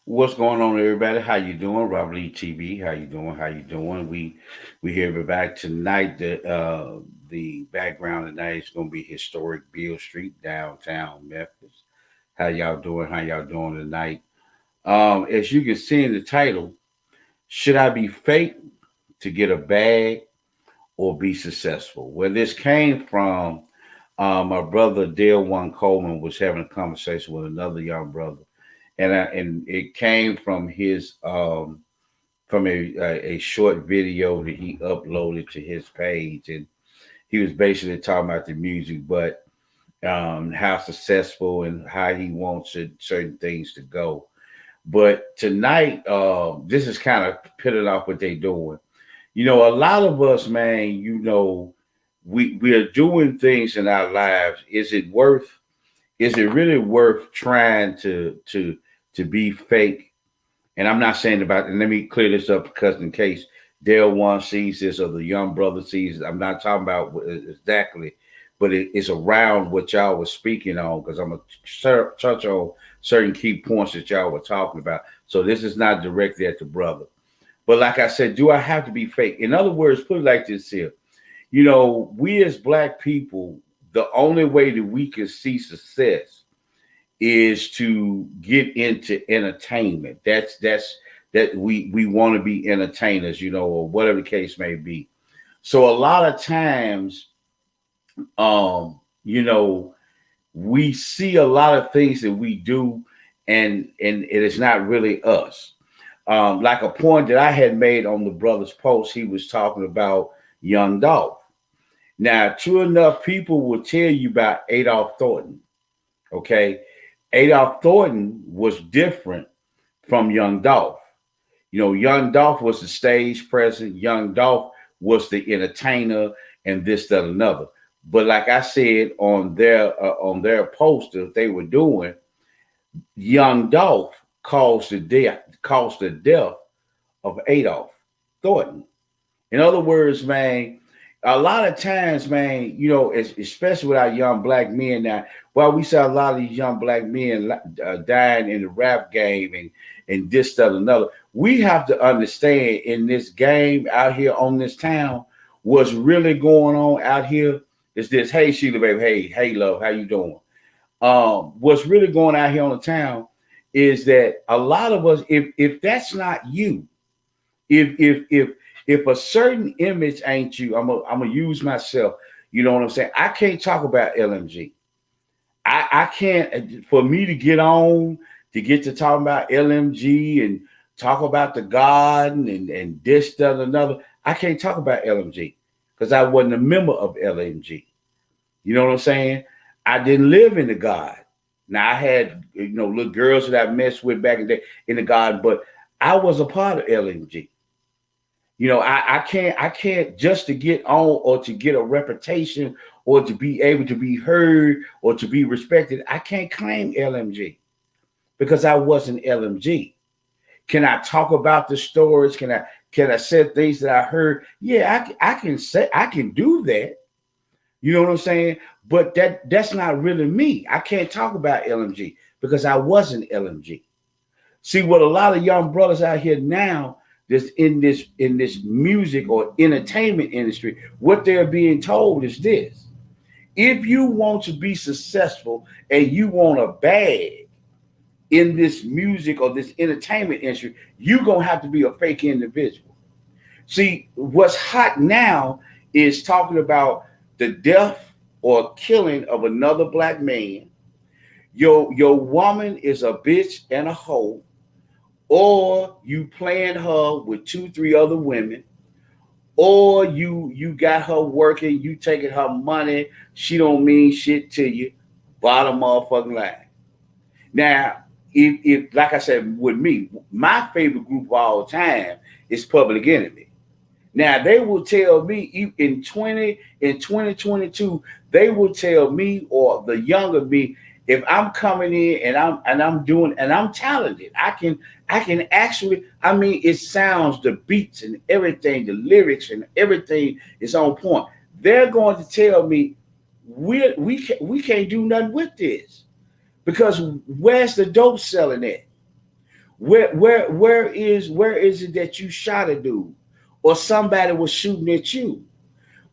What's going on, everybody? How you doing? Robert Lee TV. How you doing? How you doing? We here we're back tonight. The background tonight is going to be historic Beale Street, downtown Memphis. How y'all doing? How y'all doing tonight? As you can see in the title, should I be fake to get a bag or be successful? Where this came from, my brother Dale One Coleman was having a conversation with another young brother, and it came from a short video that he uploaded to his page, and he was basically talking about the music, but how successful and how he wants certain things to go. But tonight, this is kind of pitting off what they're doing. A lot of us, man, we are doing things in our lives. Is it really worth trying to be fake? And I'm not saying about, and let me clear this up because in case Dale One sees this or the young brother sees it, I'm not talking about exactly, but it's around what y'all was speaking on because I'm going to touch on certain key points that y'all were talking about. So this is not directly at the brother. But like I said, do I have to be fake? In other words, put it like this here. We as black people, the only way that we can see success is to get into entertainment. That we want to be entertainers, or whatever the case may be. So a lot of times, um, you know, we see a lot of things that we do, and it is not really us. Like a point that I had made on the brother's post, he was talking about Young Dolph. Now, true enough, people will tell you about Adolph Thornton. Okay, Adolph Thornton was different from Young Dolph. Young Dolph was the stage presence. Young Dolph was the entertainer, and this, that, another. But like I said on their poster they were doing, Young Dolph caused the death of Adolph Thornton. In other words, man, a lot of times, man, especially with our young black men now, while we saw a lot of these young black men dying in the rap game and this, that, another, we have to understand in this game out here on this town, what's really going on out here is this. Hey, Sheila, baby. Hey, love. How you doing? What's really going out here on the town is that a lot of us, if that's not you, if a certain image ain't you, I'm gonna use myself. You know what I'm saying? I can't talk about LMG. I can't, for me to get on to get to talking about LMG and talk about the garden and this, that, another. I can't talk about LMG because I wasn't a member of LMG. You know what I'm saying? I didn't live in the garden. Now I had little girls that I messed with back in the garden, but I was a part of LMG. I can't just to get on or to get a reputation or to be able to be heard or to be respected. I can't claim LMG because I wasn't LMG. Can I talk about the stories? Can I say things that I heard? Yeah, I can say I can do that. You know what I'm saying? But that's not really me. I can't talk about LMG because I wasn't LMG. See what a lot of young brothers out here now that's in this music or entertainment industry, what they're being told is this: if you want to be successful and you want a bag in this music or this entertainment industry, you're gonna have to be a fake individual. See, what's hot now is talking about the death or killing of another black man. Your woman is a bitch and a hoe, or you playing her with two, three other women, or you got her working, you taking her money, she don't mean shit to you. Bottom motherfucking line. Now, if like I said, with me, my favorite group of all time is Public Enemy. Now they will tell me in 2022, they will tell me or the younger me, if I'm coming in and I'm doing and I'm talented, I can actually, I mean, it sounds, the beats and everything, the lyrics and everything is on point. They're going to tell me we can't do nothing with this because where's the dope selling at? Where is it that you shot a dude or somebody was shooting at you?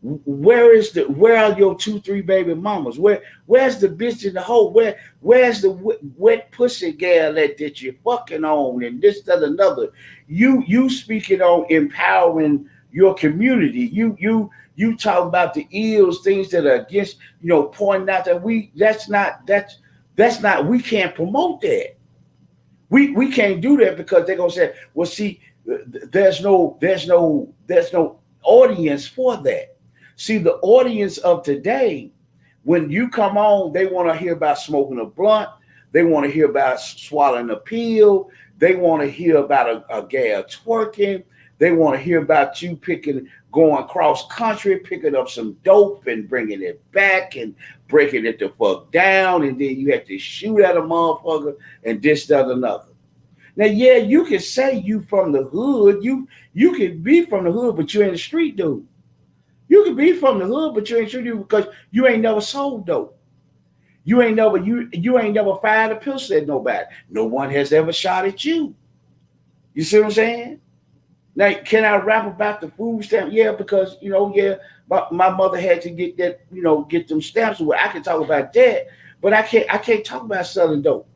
Where are your 2, 3 baby mamas? Where's the bitch in the hole? Where's the wet pussy gal that you're fucking on and this, that, another? You speaking on empowering your community. You talk about the ills, things that are against, pointing out that that's not we can't promote that. We can't do that because they're gonna say, well, see, there's no audience for that. See, the audience of today, when you come on, they want to hear about smoking a blunt. They want to hear about swallowing a pill. They want to hear about a gal twerking. They want to hear about you going cross country, picking up some dope and bringing it back and breaking it the fuck down. And then you have to shoot at a motherfucker and this, that, another. Now, yeah, you can say you from the hood. You can be from the hood, but you ain't a street dude. You can be from the hood, but you ain't street dude because you ain't never sold dope. You ain't never fired a pistol at nobody. No one has ever shot at you. You see what I'm saying? Now, can I rap about the food stamp? Yeah, because my mother had to get that, get them stamps away. I can talk about that, but I can't talk about selling dope.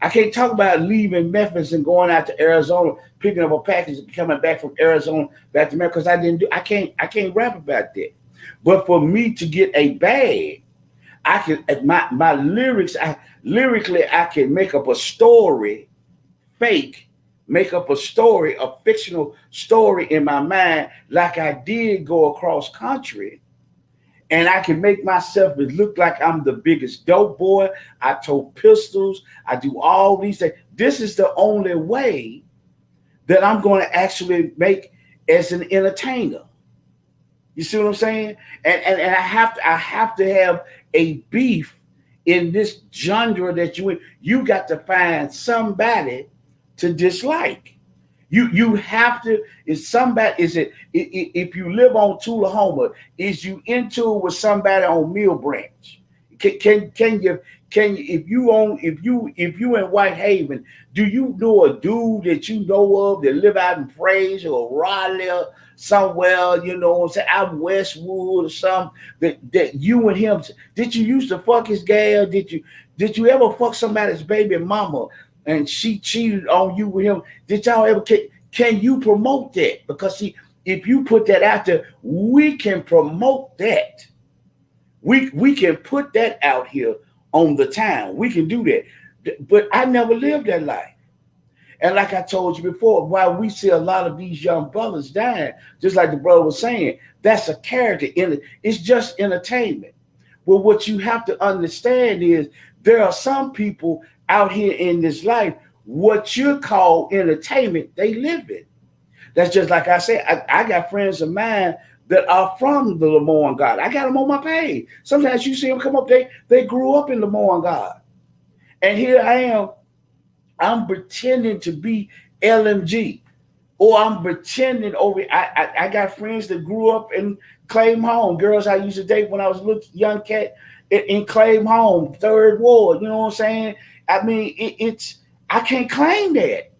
I can't talk about leaving Memphis and going out to Arizona, picking up a package and coming back from Arizona back to Memphis because I can't rap about that. But for me to get a bag, I can my lyrics, lyrically I can make up a story, make up a story, a fictional story in my mind, like I did go across country. And I can make myself look like I'm the biggest dope boy. I tote pistols. I do all these things. This is the only way that I'm going to actually make as an entertainer. You see what I'm saying? And I have to have a beef in this genre that you got to find somebody to dislike. You have to. Is somebody? Is it if you live on Tullahoma? Is you into it with somebody on Mill Branch? Can you if you in Whitehaven? Do you know a dude that you know of that live out in Fraser or Raleigh or somewhere? You know what I'm saying? Out in Westwood or something that you and him. Did you used to fuck his gal? Did you ever fuck somebody's baby mama? And she cheated on you with him. Did y'all ever can you promote that? Because see, if you put that out there, we can promote that. We can put that out here on the town. We can do that. But I never lived that life. And like I told you before, while we see a lot of these young brothers dying, just like the brother was saying, that's a character in it. It's just entertainment. Well, what you have to understand is there are some people out here in this life, what you call entertainment, they live it. That's just like I said, I got friends of mine that are from the Lemoyne God. I got them on my page. Sometimes you see them come up, they grew up in Lemoyne God. And here I am, I'm pretending to be LMG. Or I'm pretending over, I got friends that grew up in Claim Home, girls I used to date when I was a little young cat in Claim Home, Third Ward, you know what I'm saying? I mean, I can't claim that.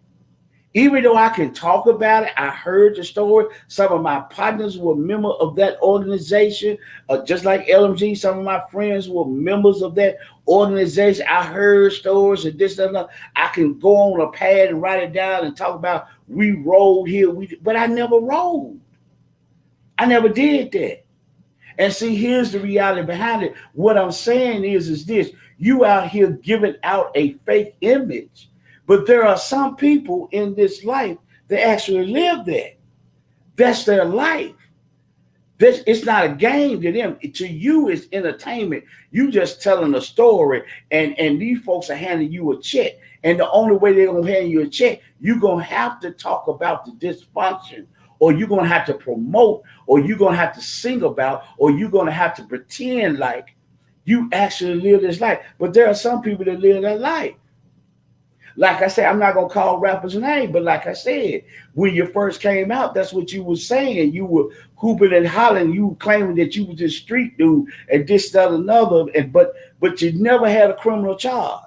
Even though I can talk about it, I heard the story. Some of my partners were members of that organization, just like LMG. Some of my friends were members of that organization. I heard stories and this and that. I can go on a pad and write it down and talk about we rode here, but I never rode. I never did that. And see, here's the reality behind it. What I'm saying is this. You out here giving out a fake image, but there are some people in this life that actually live that. That's their life. It's not a game to them. To you, it's entertainment. You just telling a story, and these folks are handing you a check. And the only way they're going to hand you a check, you're going to have to talk about the dysfunction, or you're going to have to promote, or you're going to have to sing about, or you're going to have to pretend like you actually live this life. But there are some people that live that life. Like I said, I'm not going to call rappers' name, but like I said, when you first came out, that's what you were saying. You were hooping and hollering. You were claiming that you was this street dude and this, that, another. But you never had a criminal charge.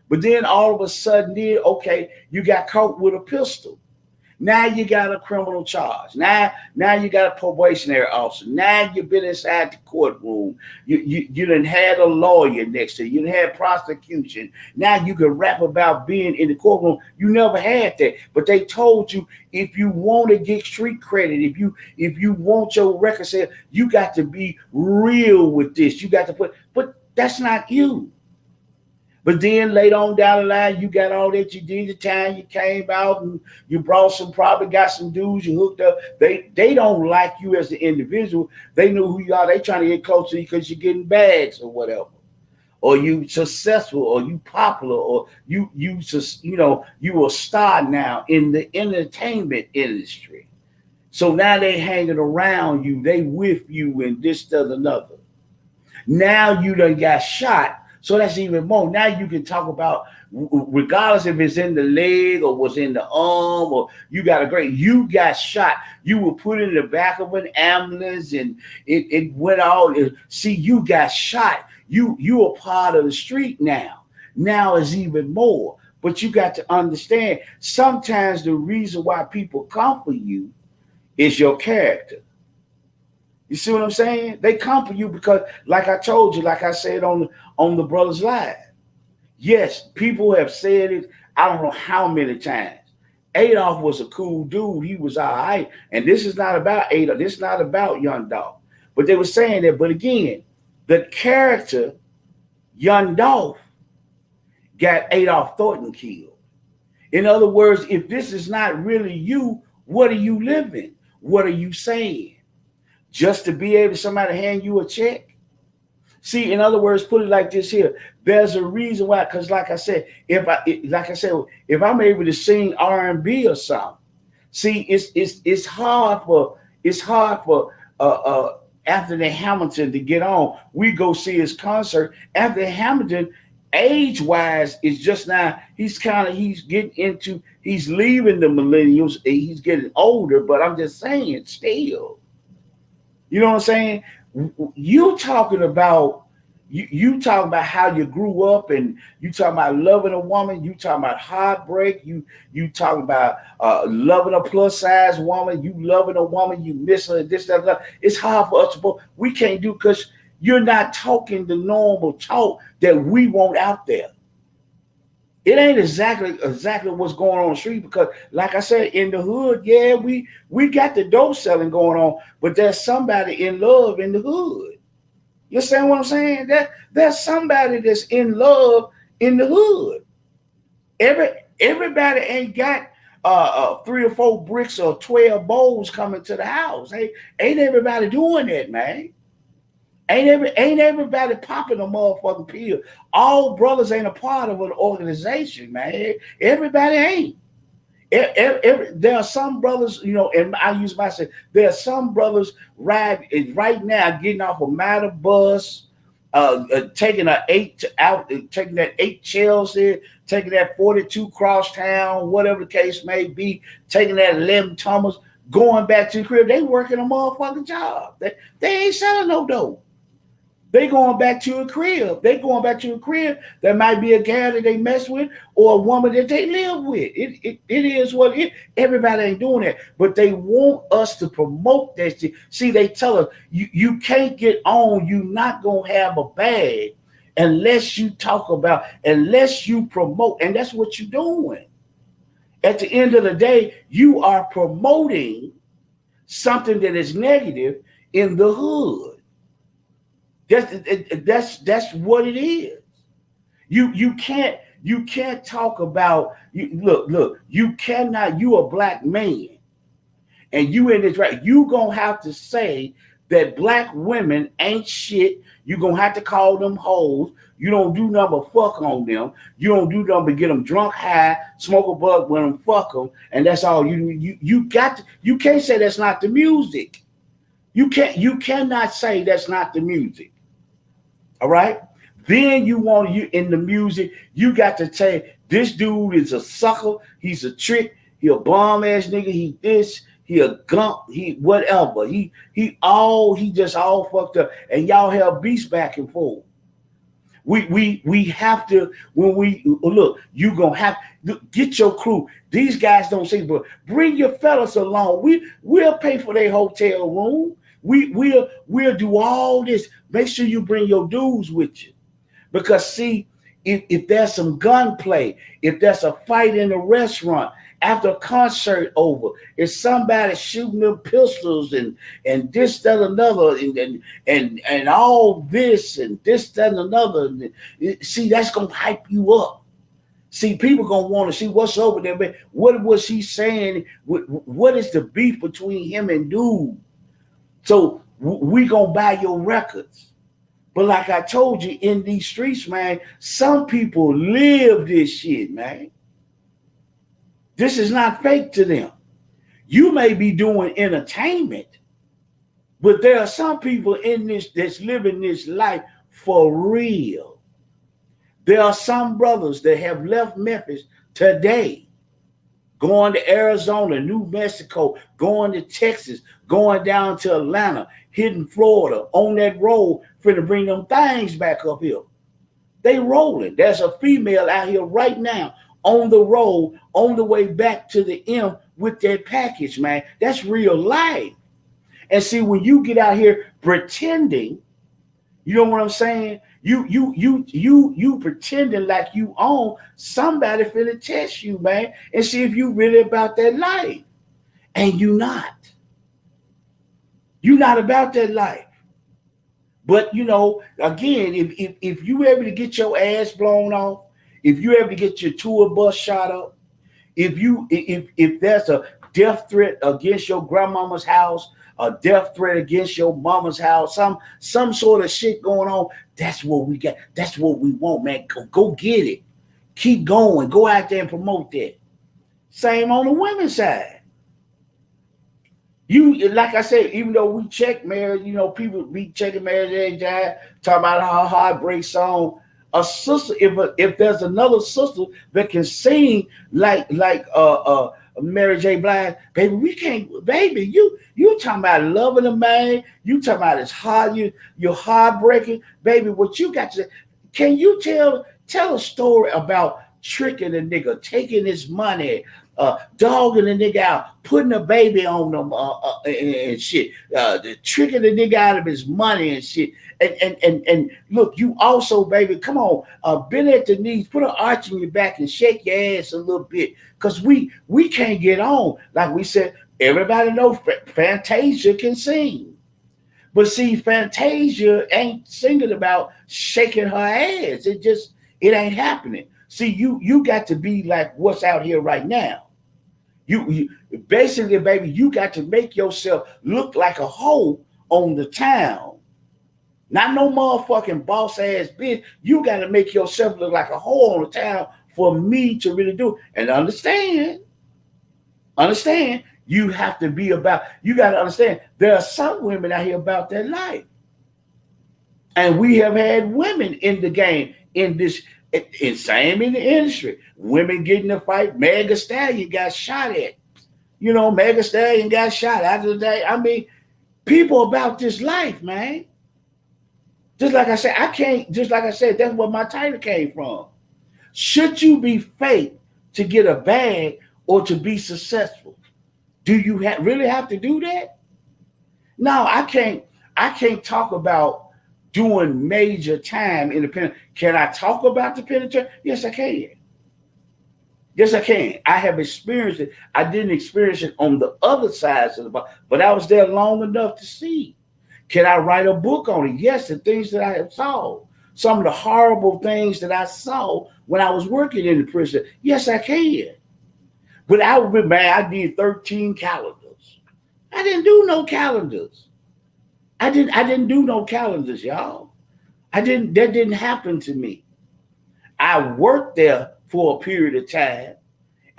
But then all of a sudden, then okay, you got caught with a pistol. Now you got a criminal charge. Now you got a probationary officer. Now you've been inside the courtroom. You done had a lawyer next to you. You done had prosecution. Now you can rap about being in the courtroom. You never had that. But they told you if you want to get street credit, if you want your record set, you got to be real with this. You got to but that's not you. But then later on down the line, you got all that. You did the time. You came out and you brought some, probably got some dudes. You hooked up. They don't like you as an individual. They know who you are. They trying to get close to you because you're getting bags or whatever, or you successful, or you popular, or you a star now in the entertainment industry. So now they hanging around you. They with you and this, that, another. Now you done got shot. So that's even more. Now you can talk about, regardless if it's in the leg or was in the arm, or you got shot. You were put in the back of an ambulance and it went out. See, you got shot. You are part of the street now. Now is even more. But you got to understand, sometimes the reason why people come for you is your character. You see what I'm saying? They come for you because, like I told you, like I said on the Brothers Live. Yes, people have said it. I don't know how many times. Adolph was a cool dude. He was all right. And this is not about Adolph. This is not about Young Dolph. But they were saying that. But again, the character Young Dolph got Adolph Thornton killed. In other words, if this is not really you, what are you living? What are you saying? Just to be able somebody to hand you a check? See, in other words, put it like this here. There's a reason why, because like I said, if I'm able to sing R&B or something, see, it's hard for Anthony Hamilton to get on. We go see his concert. Anthony Hamilton, age-wise, is just now, he's leaving the millennials. He's getting older, but I'm just saying, still. You know what I'm saying? You talking about how you grew up, and you talking about loving a woman. You talking about heartbreak. You talking about loving a plus size woman. You loving a woman. You miss her. This, that. It's hard for us to. We can't do, because you're not talking the normal talk that we want out there. It ain't exactly what's going on the street, because, like I said, in the hood, yeah, we got the dope selling going on, but there's somebody in love in the hood. You understand what I'm saying? There's somebody that's in love in the hood. Everybody ain't got 3 or 4 bricks or 12 bowls coming to the house. Ain't everybody doing that, man? Ain't everybody popping a motherfucking pill. All brothers ain't a part of an organization, man. Everybody ain't. There are some brothers, and I use myself. There are some brothers right now getting off a Matter bus, taking that 8 Chelsea, taking that 42 Crosstown, whatever the case may be, taking that 11 Thomas, going back to the crib. They working a motherfucking job. They ain't selling no dope. They going back to a crib. There might be a guy that they mess with or a woman that they live with. It is what it is. Everybody ain't doing that. But they want us to promote that shit. See, they tell us, you can't get on. You're not going to have a bag unless you promote. And that's what you're doing. At the end of the day, you are promoting something that is negative in the hood. That's what it is. You can't talk about look, you cannot, you a black man and you in this right, you gonna have to say that black women ain't shit. You gonna have to call them hoes. You don't do nothing but fuck on them. You don't do nothing but get them drunk, high, smoke a bug with them, fuck them, and that's all you got to, you can't say that's not the music. You cannot say that's not the music. All right. Then you in the music, you got to say this dude is a sucker, he's a trick, he a bomb ass nigga, he this, he a gump, he whatever. He just all fucked up. And y'all have beats back and forth. We have to, when we look, you gonna have get your crew. These guys don't say, but bring your fellas along. We'll pay for their hotel room. We'll do all this. Make sure you bring your dudes with you. Because see, if there's some gunplay, if there's a fight in a restaurant, after a concert over, if somebody shooting them pistols and this, that, another, and all this and this, that, and another, see, that's gonna hype you up. See, people gonna want to see what's over there. Man, what was he saying? What is the beef between him and dude? So we gonna buy your records. But like I told you, in these streets, man, some people live this shit, man. This is not fake to them. You may be doing entertainment, but there are some people in this that's living this life for real. There are some brothers that have left Memphis today, going to Arizona, New Mexico, going to Texas, going down to Atlanta, hitting Florida, on that road, finna bring them things back up here. They rolling. There's a female out here right now on the road, on the way back to the M with that package, man. That's real life. And see, when you get out here pretending, you know what I'm saying? You pretending like you own, somebody finna test you, man, and see if you really about that life. And you not. You're not about that life. But you know, again, if you able to get your ass blown off, if you able to get your tour bus shot up, if there's a death threat against your grandmama's house, a death threat against your mama's house, some sort of shit going on, that's what we got. That's what we want, man. Go get it. Keep going. Go out there and promote that. Same on the women's side. You, like I said, even though we check marriage, you know, people be checking marriage every time, talking about how heartbreak song. A sister, if there's another sister that can sing like Mary J. Blige, baby, we can't, baby, you talking about loving a man, you talking about it's hard, you're heartbreaking, baby. What you got to say? Can you tell a story about tricking a nigga, taking his money, dogging a nigga out, putting a baby on them and shit, tricking the nigga out of his money and shit. And look, you also, baby, come on, bend at the knees, put an arch in your back and shake your ass a little bit, because we can't get on. Like we said, everybody knows Fantasia can sing. But see, Fantasia ain't singing about shaking her ass. It ain't happening. See, you got to be like what's out here right now. You basically, baby, you got to make yourself look like a hoe on the town. Not no motherfucking boss ass bitch. You got to make yourself look like a hoe on the town for me to really do it. And understand, you have to be about, you got to understand, there are some women out here about their life. And we have had women in the game, in this, in same in the industry. Women get in a fight. Megan Thee Stallion got shot at. You know, Megan Thee Stallion got shot after the day. I mean, people about this life, man. Just like I said, that's where my title came from. Should you be fake to get a bag or to be successful? Do you really have to do that? No, I can't talk about doing major time in the pen. Can I talk about the penitentiary? Yes, I can. Yes, I can. I have experienced it. I didn't experience it on the other sides of the box, but I was there long enough to see. Can I write a book on it? Yes, the things that I have saw. Some of the horrible things that I saw when I was working in the prison. Yes, I can. But I would be mad. I did 13 calendars. I didn't do no calendars. I didn't do no calendars, y'all. That didn't happen to me. I worked there for a period of time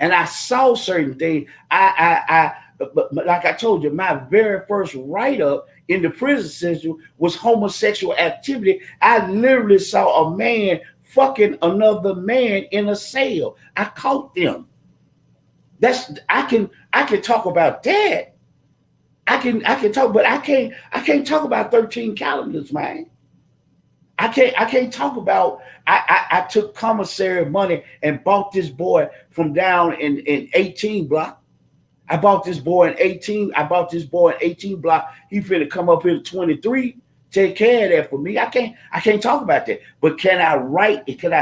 and I saw certain things. But like I told you, my very first write-up in the prison system was homosexual activity. I literally saw a man fucking another man in a cell. I caught them. I can talk about that. I can talk, but I can't talk about 13 calendars, man. I can't talk about I took commissary money and bought this boy from down in 18 block. I bought this boy in 18. I bought this boy in 18 block. He finna come up here to 23. Take care of that for me. I can't talk about that. But can I write it? Can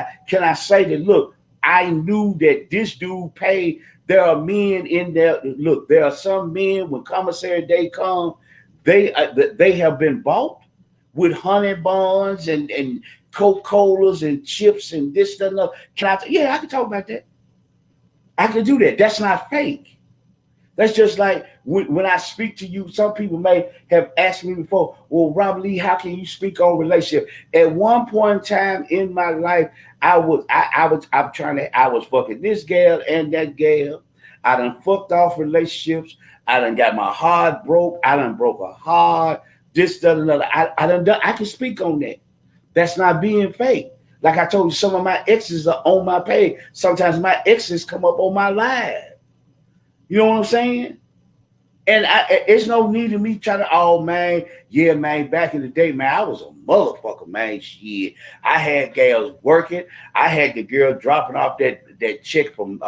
I say that look, I knew that this dude paid. There are men in there. Look, there are some men when commissary day come, they have been bought with honey buns and Coca-Colas and chips and this, that, and that. Yeah, I can talk about that. I can do that. That's not fake. That's just like when I speak to you. Some people may have asked me before, well, Robert Lee, how can you speak on relationship? At one point in time in my life, I was fucking this gal and that gal. I done fucked off relationships. I done got my heart broke. I done broke a heart. This, that, another. I can speak on that. That's not being fake. Like I told you, some of my exes are on my page. Sometimes my exes come up on my live. You know what I'm saying? And it's no need of me trying to, oh man, yeah, man, back in the day, man, I was a motherfucker, man. Shit. I had gals working. I had the girl dropping off that check from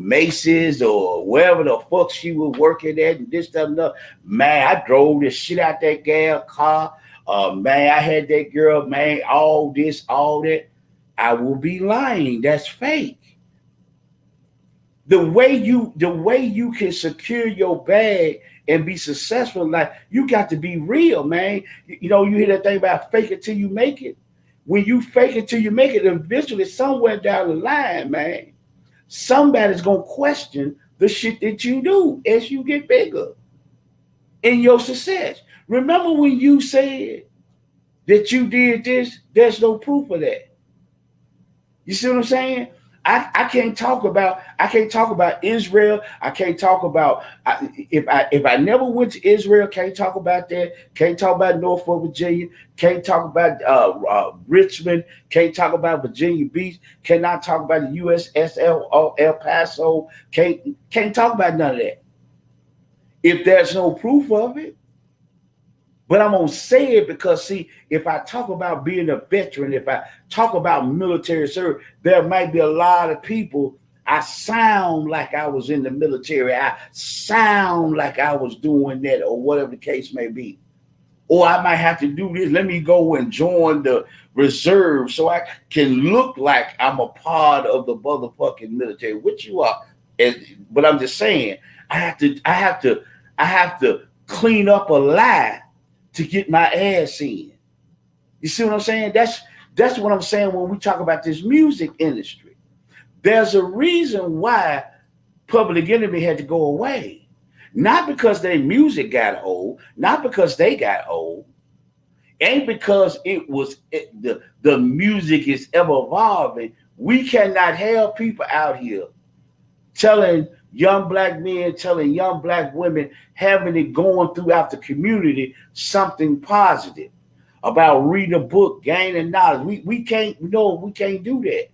Macy's or wherever the fuck she was working at and this, that, and that. Man, I drove this shit out that gal car. Man, I had that girl, man, all this, all that. I will be lying. That's fake. The way you can secure your bag and be successful in life, you got to be real, man. You know, you hear that thing about fake it till you make it. When you fake it till you make it, eventually somewhere down the line, man, somebody's gonna question the shit that you do as you get bigger in your success. Remember when you said that you did this? There's no proof of that. You see what I'm saying? I can't talk about Israel. I can't talk about if I never went to Israel. Can't talk about that. Can't talk about Norfolk, Virginia. Can't talk about Richmond. Can't talk about Virginia Beach. Cannot talk about the USS El Paso. Can't talk about none of that if there's no proof of it. But I'm going to say it because, see, if I talk about being a veteran, if I talk about military service, there might be a lot of people. I sound like I was in the military. I sound like I was doing that or whatever the case may be. Or I might have to do this. Let me go and join the reserve so I can look like I'm a part of the motherfucking military, which you are. But I'm just saying, I have to clean up a lie to get my ass in. You see what I'm saying? That's what I'm saying when we talk about this music industry. There's a reason why Public Enemy had to go away. Not because their music got old, not because they got old, ain't because the music is ever evolving. We cannot have people out here telling young black men, telling young black women, having it going throughout the community, something positive about reading a book, gaining knowledge. We can't do that.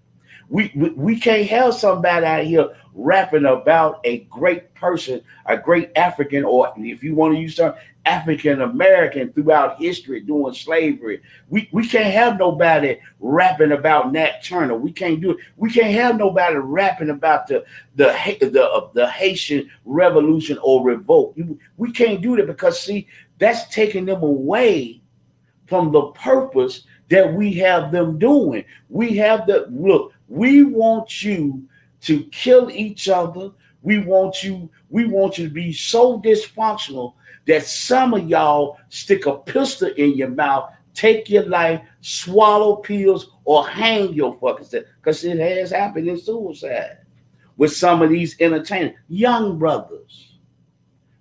We can't have somebody out here rapping about a great person, a great African, or if you want to use some African American throughout history doing slavery. We can't have nobody rapping about Nat Turner. We can't do it. We can't have nobody rapping about the Haitian Revolution or revolt. We can't do that because, see, that's taking them away from the purpose that we have them doing. We want you to kill each other. We want you to be so dysfunctional that some of y'all stick a pistol in your mouth, take your life, swallow pills, or hang your fucking self. Because it has happened in suicide with some of these entertainers, young brothers,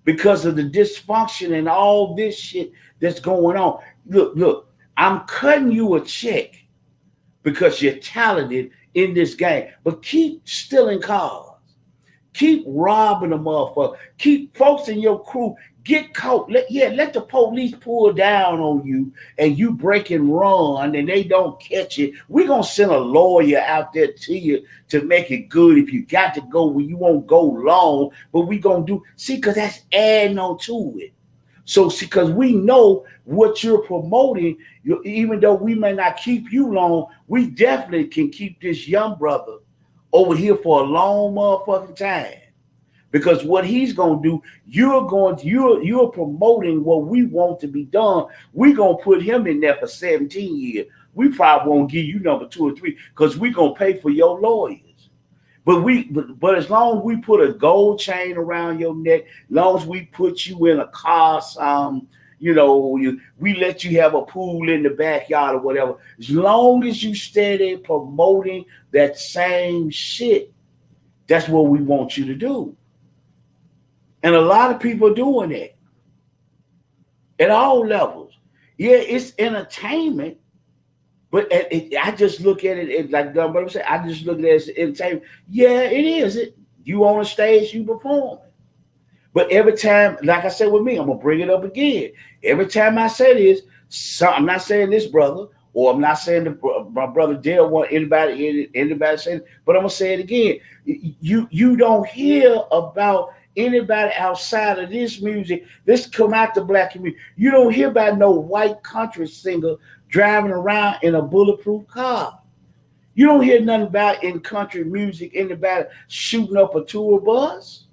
because of the dysfunction and all this shit that's going on. Look, I'm cutting you a check because you're talented in this game, but keep stealing cars. Keep robbing the motherfucker. Keep folks in your crew get caught. Let the police pull down on you and you break and run and they don't catch it. We're going to send a lawyer out there to you to make it good. If you got to go, well, you won't go long, but we going to do, see, because that's adding on to it. So, see, because we know what you're promoting, even though we may not keep you long, we definitely can keep this young brother over here for a long motherfucking time. Because what he's gonna do, you're promoting what we want to be done. We're gonna put him in there for 17 years. We probably won't give you number 2 or 3 because we're gonna pay for your lawyers. But as long as we put a gold chain around your neck, as long as we put you in a car, we let you have a pool in the backyard or whatever. As long as you steady promoting that same shit, that's what we want you to do. And a lot of people are doing that at all levels. Yeah, it's entertainment, but I just look at it like Dumb Brother said. I just look at it as entertainment. Yeah, it is. You on a stage, you perform. But every time, like I said with me, I'm gonna bring it up again. Every time I say this, I'm not saying this brother, or I'm not saying my brother Dale want anybody saying, but I'm gonna say it again. You don't hear about anybody outside of this music. This come out the black community. You don't hear about no white country singer driving around in a bulletproof car. You don't hear nothing about in country music anybody shooting up a tour bus.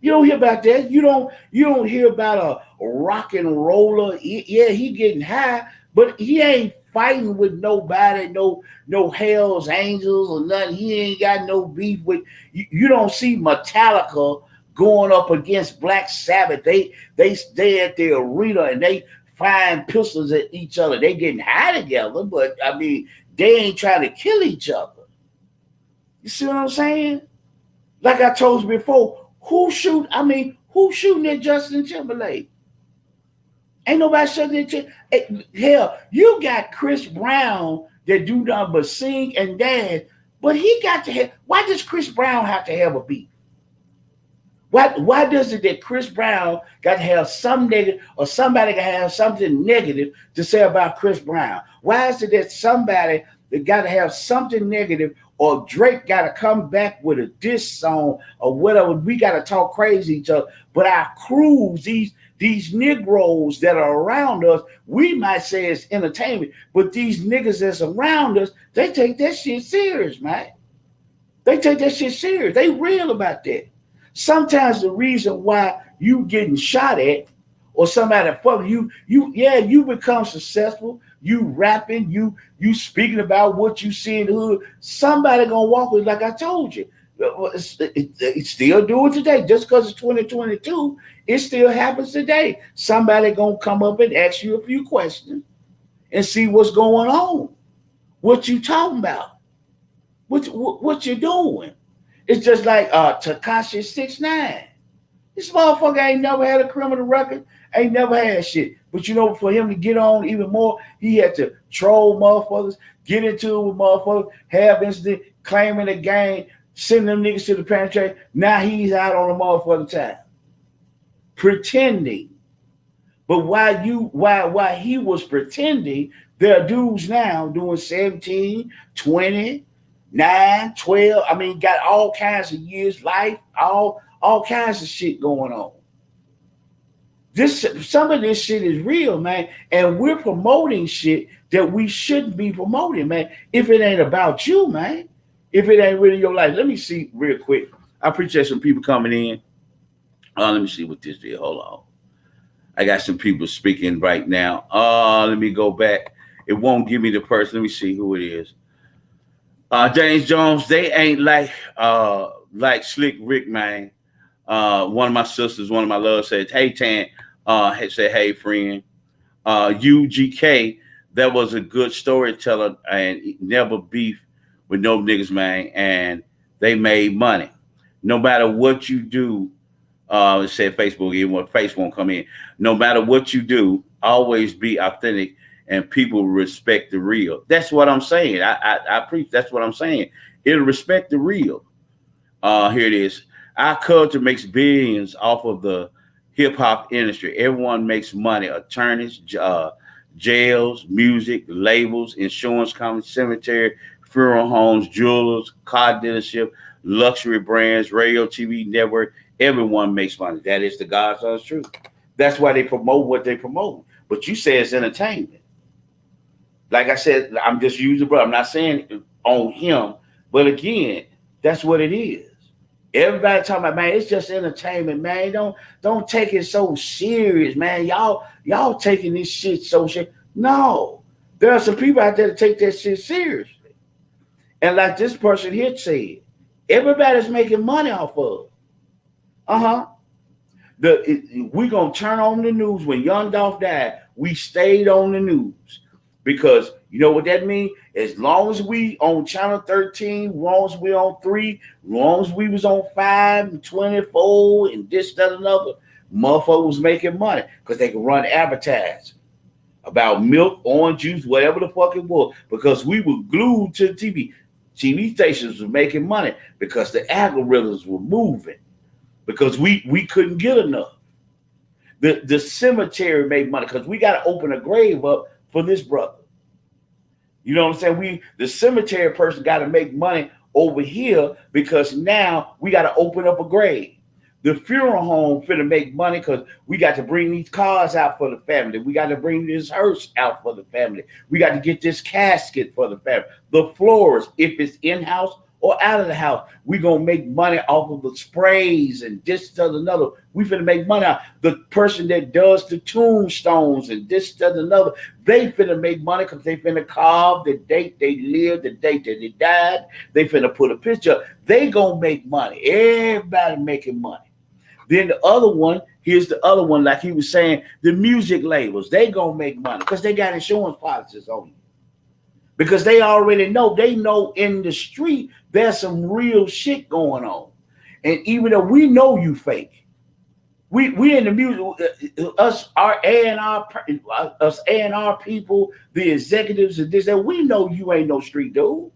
You don't hear about that. You don't hear about a rock and roller. Yeah, he getting high, but he ain't fighting with nobody, no Hell's Angels or nothing. He ain't got no beef with you don't see Metallica going up against Black Sabbath. They stay at the arena and they find pistols at each other. They getting high together, but I mean, they ain't trying to kill each other. You see what I'm saying? Like I told you before, who's shooting at Justin Timberlake? Ain't nobody shooting at hell. You got Chris Brown that do nothing but sing and dance, but he got to have. Why does Chris Brown have to have a beat? Why does it that Chris Brown got to have some negative, or somebody got to have something negative to say about Chris Brown? Why is it that somebody that got to have something negative, or Drake got to come back with a diss song or whatever? We got to talk crazy each other. But our crews, these Negroes that are around us, we might say it's entertainment, but these niggas that's around us, they take that shit serious, man. They take that shit serious. They real about that. Sometimes the reason why you getting shot at or somebody fuck you become successful, you rapping, you speaking about what you see in the hood, somebody gonna walk with, like I told you. It's still doing today. Just because it's 2022, it still happens today. Somebody gonna come up and ask you a few questions and see what's going on. What you talking about? What you doing? It's just like Tekashi 6ix9ine. This motherfucker ain't never had a criminal record, ain't never had shit. But for him to get on even more, he had to troll motherfuckers, get into it with motherfuckers, have incident, claiming a gang, send them niggas to the penitentiary. Now he's out on a motherfucking time. Pretending. But while he was pretending, there are dudes now doing 17, 20, 9, 12. I mean, got all kinds of years, life, all kinds of shit going on. Some of this shit is real, man. And we're promoting shit that we shouldn't be promoting, man. If it ain't about you, man. If it ain't really your life. Let me see real quick. I appreciate some people coming in. Let me see what this is. Hold on. I got some people speaking right now. Let me go back. It won't give me the person. Let me see who it is. James Jones, they ain't like Slick Rick, man. One of my sisters, one of my loves said, "Hey, Tan," said, "Hey, friend." UGK, that was a good storyteller and never beef with no niggas, man. And they made money. No matter what you do, it said Facebook, even face won't come in. No matter what you do, always be authentic and people respect the real. That's what I'm saying. I preach. That's what I'm saying. It'll respect the real. Here it is. Our culture makes billions off of the hip hop industry. Everyone makes money. Attorneys, jails, music, labels, insurance companies, cemetery, funeral homes, jewelers, car dealership, luxury brands, radio, TV network. Everyone makes money. That is the God's honest truth. That's why they promote what they promote. But you say it's entertainment. Like I said, I'm just using, bro. I'm not saying on him, but again, that's what it is. Everybody talking about, man, it's just entertainment, man. Don't take it so serious, man. Y'all taking this shit so serious. No, there are some people out there that take that shit seriously. And like this person here said, everybody's making money off of it. Uh-huh. We gonna turn on the news when Young Dolph died. We stayed on the news because you know what that means. As long as we on channel 13, as long as we on 3, as long as we was on 5 and 24 and this, that, another, motherfucker was making money because they could run advertising about milk, orange juice, whatever the fuck it was, because we were glued to the TV. TV stations were making money because the algorithms were moving. Because we couldn't get enough. The cemetery made money because we got to open a grave up for this brother. You know what I'm saying? The cemetery person got to make money over here because now we got to open up a grave. The funeral home finna make money because we got to bring these cars out for the family. We got to bring this hearse out for the family. We got to get this casket for the family. The florist, if it's in-house or out of the house, we gonna make money off of the sprays and this to another. We finna make money out. The person that does the tombstones and this to another, they finna make money because they finna carve the date they lived, the date that they died. They finna put a picture. They gonna make money. Everybody making money. Then the other one, here's the other one, like he was saying, the music labels, they gonna make money because they got insurance policies on them. Because they already know, they know in the street there's some real shit going on. And even though we know you fake, we in the music, us A&R people, the executives and this, that, we know you ain't no street dude.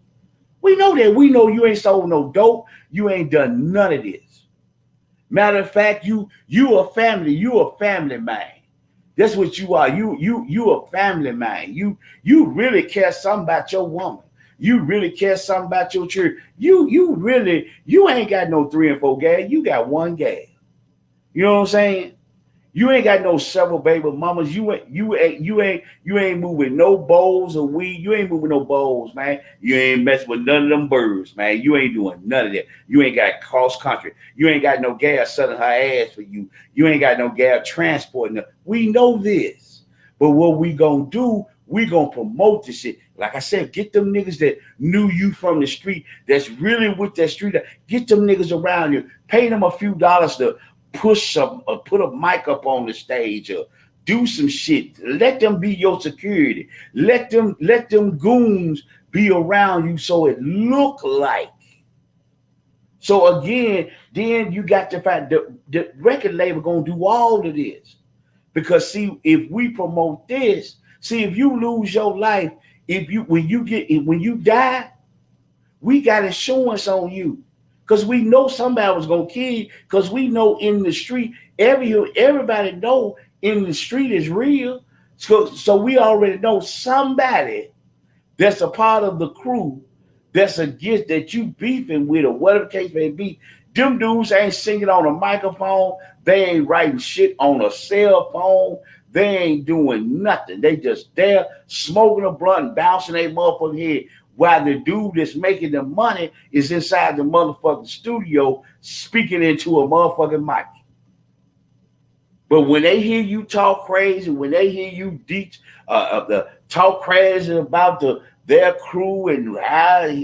We know that. We know you ain't sold no dope. You ain't done none of this. Matter of fact, you a family man. That's what you are. You a family man. You really care something about your woman. You really care something about your church. You ain't got no 3 and 4 gas. You got one gas. You know what I'm saying? You ain't got no several baby mamas. You ain't moving no bowls of weed. You ain't moving no bowls, man. You ain't messing with none of them birds, man. You ain't doing none of that. You ain't got cross country. You ain't got no gas selling her ass for you. You ain't got no gas transporting her. We know this. But what we gonna do, we gonna promote this shit. Like I said, get them niggas that knew you from the street, that's really with that street. Get them niggas around you. Pay them a few dollars to push some or put a mic up on the stage or do some shit. Let them be your security. Let them goons be around you so it look like. So again, then you got to find the record label gonna do all of this. Because see, if we promote this, see, if you lose your life, when you die, we got insurance on you. Because we know somebody was gonna kill you. Because we know in the street, everybody know in the street is real. So we already know somebody that's a part of the crew that's against that you beefing with or whatever the case may be. Them dudes ain't singing on a microphone. They ain't writing shit on a cell phone. They ain't doing nothing. They just there smoking a blunt and bouncing their motherfucking head. While the dude that's making the money is inside the motherfucking studio speaking into a motherfucking mic. But when they hear you talk crazy, when they hear you talk crazy about their crew and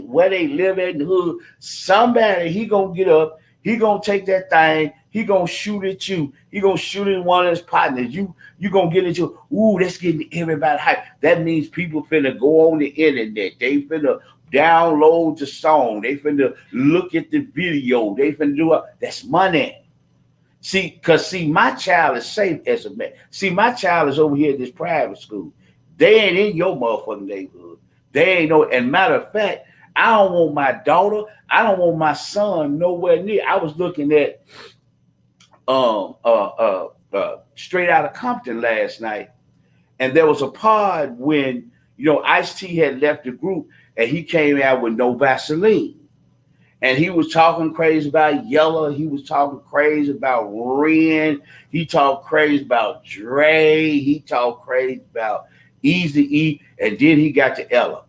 where they live at in the hood, somebody, he gonna get up, he gonna take that thing, he gonna shoot at you, he gonna shoot at one of his partners. You gonna get into, ooh, that's getting everybody hyped. That means people finna go on the internet. They finna download the song. They finna look at the video. They finna do it. That's money. See, my child is safe as a man. See, my child is over here at this private school. They ain't in your motherfucking neighborhood. They ain't no, and matter of fact, I don't want my daughter, I don't want my son nowhere near. I was looking at Straight Outta Compton last night, and there was a pod when Ice-T had left the group and he came out with No Vaseline. And he was talking crazy about Yella. He was talking crazy about Ren. He talked crazy about Dre. He talked crazy about Easy E. And then he got to Ella.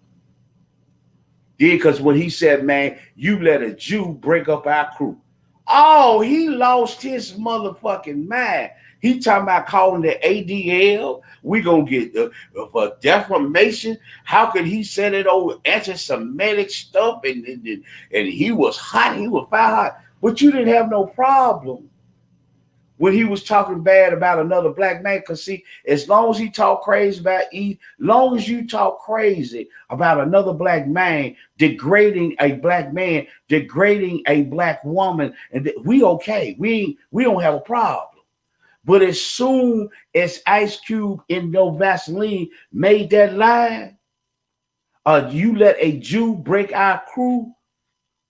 Did because when he said, man, you let a Jew break up our crew. Oh, he lost his motherfucking mind. He talking about calling the ADL. We gonna get for defamation. How could he send it over anti-Semitic stuff? And he was hot. He was fire hot. But you didn't have no problem when he was talking bad about another black man. Because see, as long as he talk crazy about long as you talk crazy about another black man, degrading a black man, degrading a black woman, and we okay. We don't have a problem. But as soon as Ice Cube in No Vaseline made that line, you let a Jew break our crew.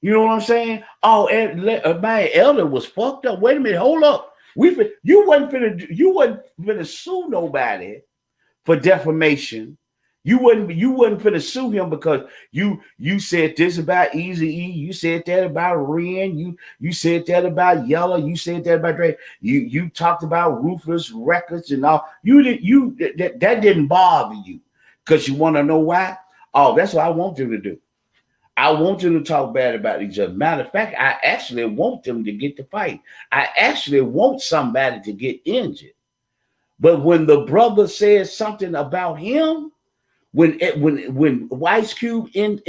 You know what I'm saying? Oh, man, Elder was fucked up. Wait a minute, hold up. You wasn't finna sue nobody for defamation. You wasn't finna sue him because you said this about Easy E, you said that about Ren, you said that about Yella, you said that about Dre, you talked about Ruthless Records and all. That didn't bother you because you want to know why? Oh, that's what I want them to do. I want them to talk bad about each other. Matter of fact, I actually want them to get to fight. I actually want somebody to get injured. But when the brother says something about him, when Ice Cube in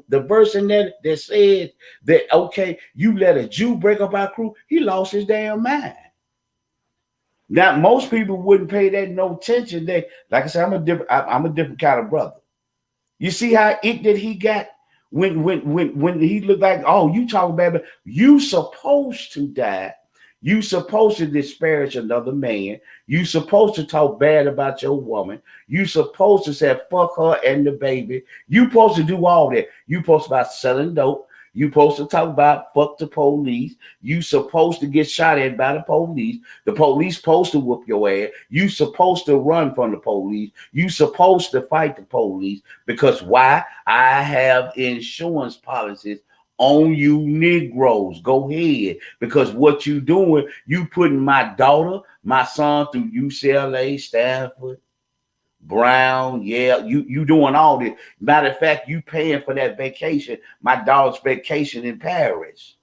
the verse in there that said that, okay, you let a Jew break up our crew, he lost his damn mind. Now, most people wouldn't pay that no attention. They, like I said, I'm a different kind of brother. You see how it that he got when he looked like, oh, you talking bad, but you supposed to die. You supposed to disparage another man. You supposed to talk bad about your woman. You supposed to say fuck her and the baby. You supposed to do all that. You supposed to about selling dope. You supposed to talk about fuck the police. You supposed to get shot at by the police. The police supposed to whoop your ass. You supposed to run from the police. You supposed to fight the police because why? I have insurance policies on you Negroes. Go ahead. Because what you doing, you putting my daughter, my son through UCLA, Stanford, Brown, yeah, you doing all this. Matter of fact, you paying for that vacation, my daughter's vacation in Paris.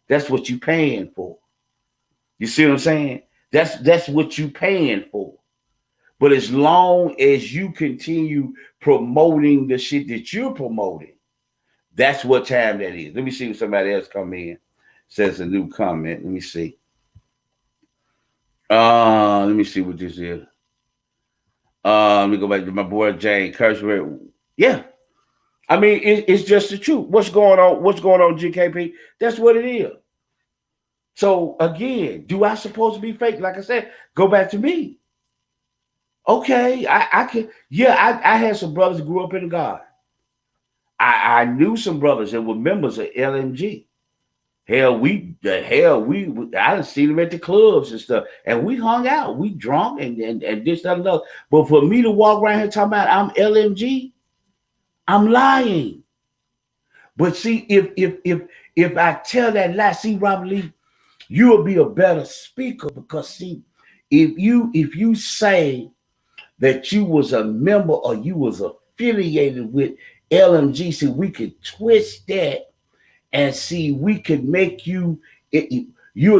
That's what you paying for. You see what I'm saying? That's what you paying for. But as long as you continue promoting the shit that you're promoting, that's what time that is. Let me see if somebody else come in, says a new comment. Let me see. Let me see what this is. Let me go back to my boy Jane Kirschberg. Yeah. I mean, it's just the truth. What's going on, GKP? That's what it is. So again, do I supposed to be fake? Like I said, go back to me. Okay, I can. Yeah, I had some brothers that grew up in the God. I knew some brothers that were members of LMG. I done seen them at the clubs and stuff, and we hung out, we drunk and this, that, and other. But for me to walk around here talking about I'm LMG, I'm lying. But see, if I tell that lie, see, Robert Lee, you'll be a better speaker because see, if you say that you was a member or you was affiliated with LMG, see, we could twist that. And see, we could make you'll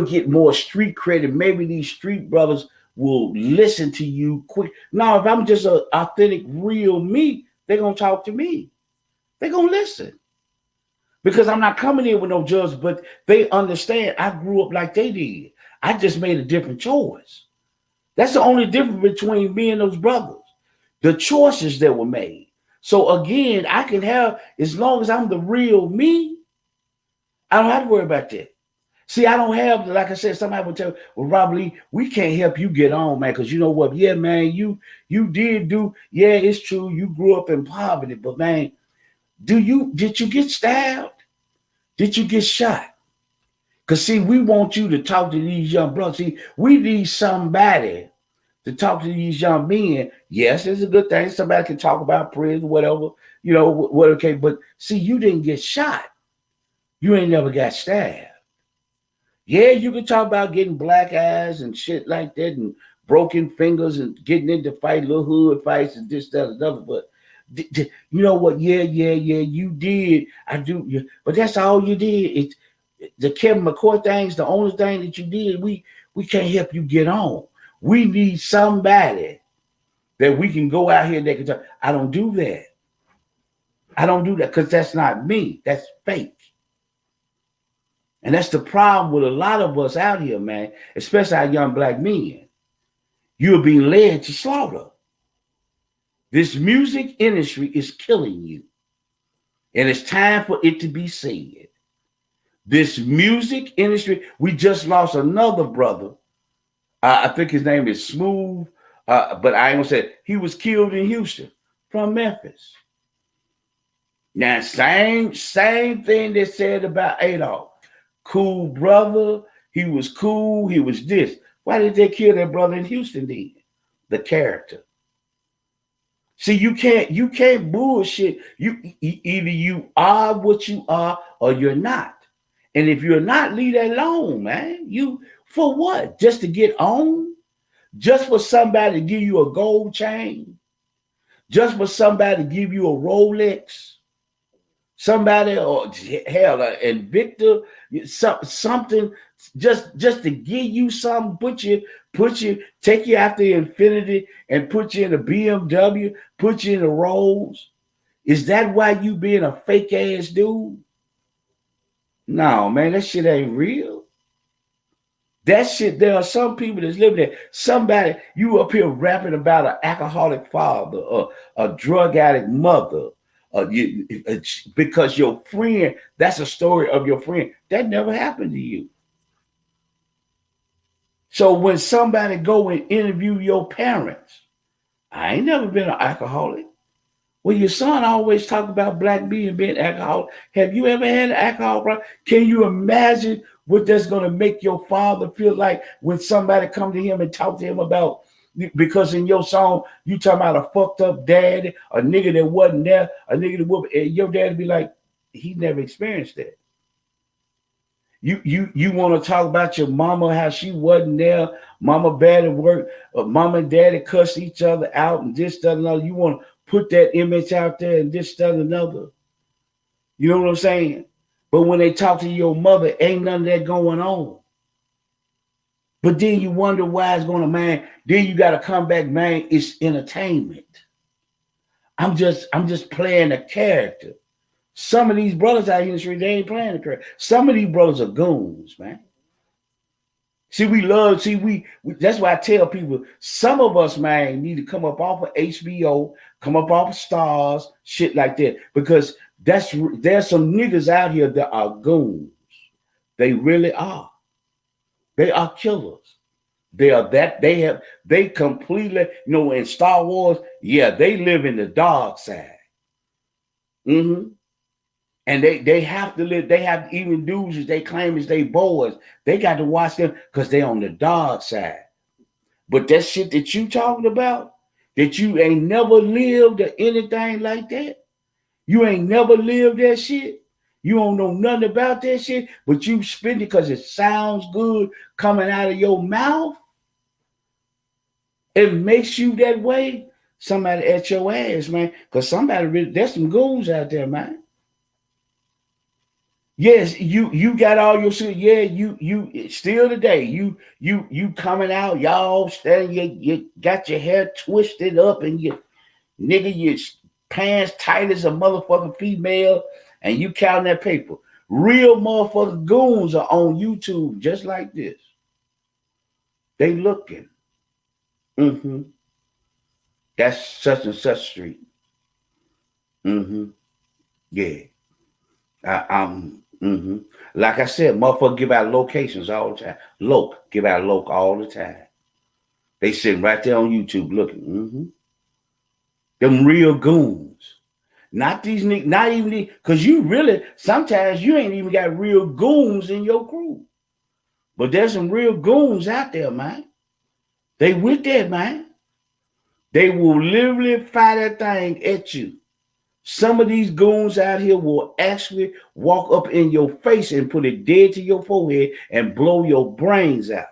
get more street credit. Maybe these street brothers will listen to you quick. Now, if I'm just an authentic, real me, they're going to talk to me. They're going to listen. Because I'm not coming in with no judge, but they understand I grew up like they did. I just made a different choice. That's the only difference between me and those brothers. The choices that were made. So again, I can have, as long as I'm the real me, I don't have to worry about that. See, I don't have, like I said, somebody would tell me, well, Rob Lee, we can't help you get on, man, because you know what? Yeah, man, you did do, yeah, it's true. You grew up in poverty, but man, did you get stabbed? Did you get shot? Because see, we want you to talk to these young brothers. See, we need somebody to talk to these young men. Yes, it's a good thing. Somebody can talk about prison, whatever, you know, what okay, but see, you didn't get shot. You ain't never got stabbed. Yeah, you can talk about getting black eyes and shit like that and broken fingers and getting into fight, little hood fights and this, that, and other. But you know what? Yeah, you did. I do. Yeah. But that's all you did. The Kevin McCoy thing's the only thing that you did. We can't help you get on. We need somebody that we can go out here that can talk. I don't do that. I don't do that because that's not me. That's fake. And that's the problem with a lot of us out here, man, especially our young black men. You're being led to slaughter. This music industry is killing you. And it's time for it to be said. This music industry, we just lost another brother. I think his name is Smooth, but I ain't gonna say it. He was killed in Houston from Memphis. Now, same thing they said about Adolf. Cool brother, he was cool, he was this. Why did they kill their brother in Houston then? The character. See, you can't bullshit. Either you are what you are or you're not. And if you're not, leave that alone, man. You for what? Just to get on? Just for somebody to give you a gold chain? Just for somebody to give you a Rolex? Somebody or hell, Invicta, something just to give you something, take you after infinity and put you in a BMW, put you in a Rolls. Is that why you being a fake ass dude? No, man, that shit ain't real. That shit, there are some people that's living there. Somebody, you up here rapping about an alcoholic father or a drug addict mother. Because your friend, that's a story of your friend. That never happened to you. So when somebody go and interview your parents, I ain't never been an alcoholic. Well, your son always talk about Black B and being alcoholic. Have you ever had an alcohol problem? Can you imagine what that's going to make your father feel like when somebody come to him and talk to him about, because in your song, you talking about a fucked up daddy, a nigga that wasn't there, a nigga that would, and your daddy be like, he never experienced that. You want to talk about your mama, how she wasn't there, mama bad at work, mama and daddy cussed each other out and this, that, and another. You want to put that image out there and this, that, and another. You know what I'm saying? But when they talk to your mother, ain't none of that going on. But then you wonder why it's going to, man. Then you got to come back, man. It's entertainment. I'm just playing a character. Some of these brothers out here in the street, they ain't playing the character. Some of these brothers are goons, man. See, that's why I tell people, some of us, man, need to come up off of HBO, come up off of Stars, shit like that. Because there's some niggas out here that are goons. They really are. They are killers. They completely, in Star Wars, yeah, they live in the dark side. Mm-hmm. And they have to live, they have even dudes as they claim as they boys. They got to watch them because they on the dark side. But that shit that you talking about, that you ain't never lived or anything like that, you ain't never lived that shit. You don't know nothing about that shit, but you spend it because it sounds good coming out of your mouth. It makes you that way. Somebody at your ass, man. Because there's some goons out there, man. Yes, you got all your shit. Yeah, you still today. You coming out, y'all standing, you got your hair twisted up and your pants tight as a motherfucking female, and you counting that paper. Real motherfucking goons are on YouTube just like this. They looking. Mm-hmm. That's such and such street. Mm-hmm. Yeah. Mm-hmm. Like I said, motherfucker give out locations all the time. Give out all the time. They sitting right there on YouTube looking. Mm-hmm. Them real goons. Not these niggas, not even these, because you really, sometimes you ain't even got real goons in your crew. But there's some real goons out there, man. They with that, man. They will literally fire that thing at you. Some of these goons out here will actually walk up in your face and put it dead to your forehead and blow your brains out.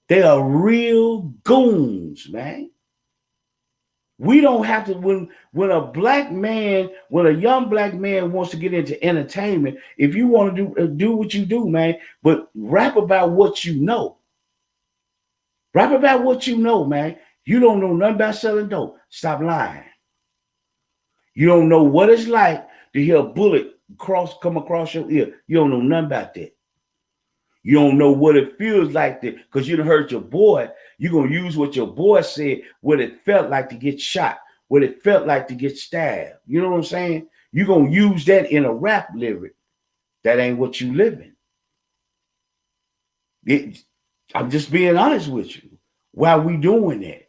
They are real goons, man. We don't have to, when a black man, when a young black man wants to get into entertainment, if you want to do what you do, man, but rap about what you know. Rap about what you know, man. You don't know nothing about selling dope. Stop lying. You don't know what it's like to hear a bullet come across your ear. You don't know nothing about that. You don't know what it feels like to, because you done heard your boy. You're going to use what your boy said, what it felt like to get shot, what it felt like to get stabbed. You know what I'm saying? You're going to use that in a rap lyric. That ain't what you living. I'm just being honest with you. Why we doing that?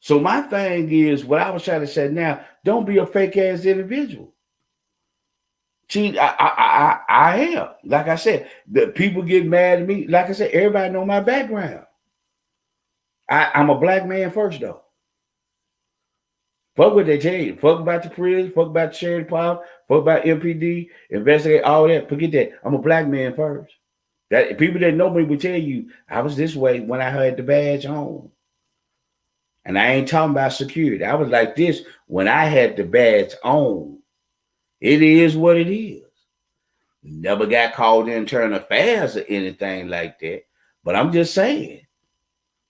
So my thing is, what I was trying to say now, don't be a fake ass individual. See, I am. Like I said, the people get mad at me. Like I said, everybody know my background. I'm a black man first, though. Fuck what they tell you. Fuck about the prison. Fuck about the sheriff department. Fuck about MPD. Investigate all that. Forget that. I'm a black man first. That people that know me will tell you I was this way when I had the badge on. And I ain't talking about security. I was like this when I had the badge on. It is what it is. Never got called in internal affairs or anything like that. But I'm just saying,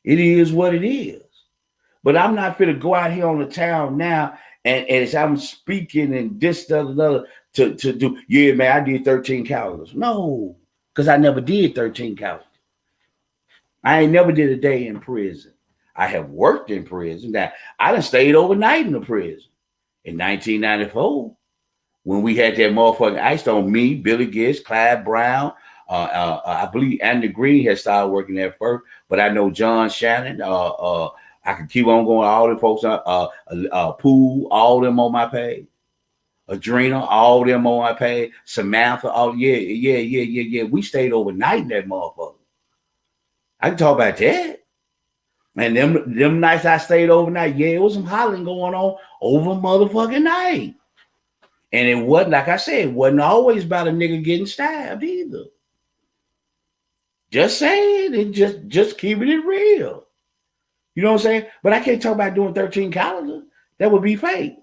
it is what it is. But I'm not finna go out here on the town now and as I'm speaking and this, that, and other to do, yeah, man, I did 13 calendars. No, because I never did 13 calendars. I ain't never did a day in prison. I have worked in prison. Now, I done stayed overnight in the prison. In 1994, when we had that motherfucking ice on me, Billy Gibbs, Clyde Brown, I believe Andy Green had started working there first, but I know John Shannon, I can keep on going, all the folks, Pooh, all them on my page. Adrena, all them on my page. Samantha, all, yeah. We stayed overnight in that motherfucker. I can talk about that. And them nights I stayed overnight, yeah, it was some hollering going on over motherfucking night. And it wasn't, like I said, it wasn't always about a nigga getting stabbed either. Just saying, and just keeping it real. You know what I'm saying? But I can't talk about doing 13 calendars. That would be fake.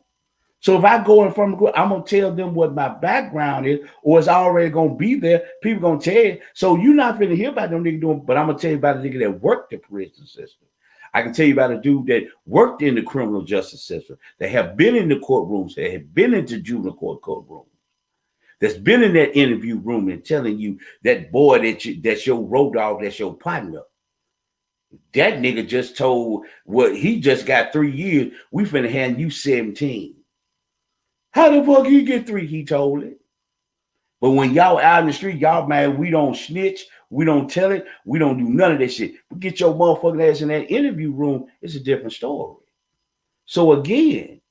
So if I go in front of a group, I'm going to tell them what my background is, or it's already going to be there. People going to tell you. So you're not going to hear about them niggas doing, but I'm going to tell you about the nigga that worked the prison system. I can tell you about a dude that worked in the criminal justice system, that have been in the courtrooms, that have been into juvenile courtrooms, that's been in that interview room and telling you that boy that's your road dog, that's your partner. That nigga just told what he just got 3 years. We finna hand you 17. How the fuck you get 3? He told it. But when y'all out in the street, y'all, man, we don't snitch. We don't tell it. We don't do none of that shit. We get your motherfucking ass in that interview room. It's a different story. So again,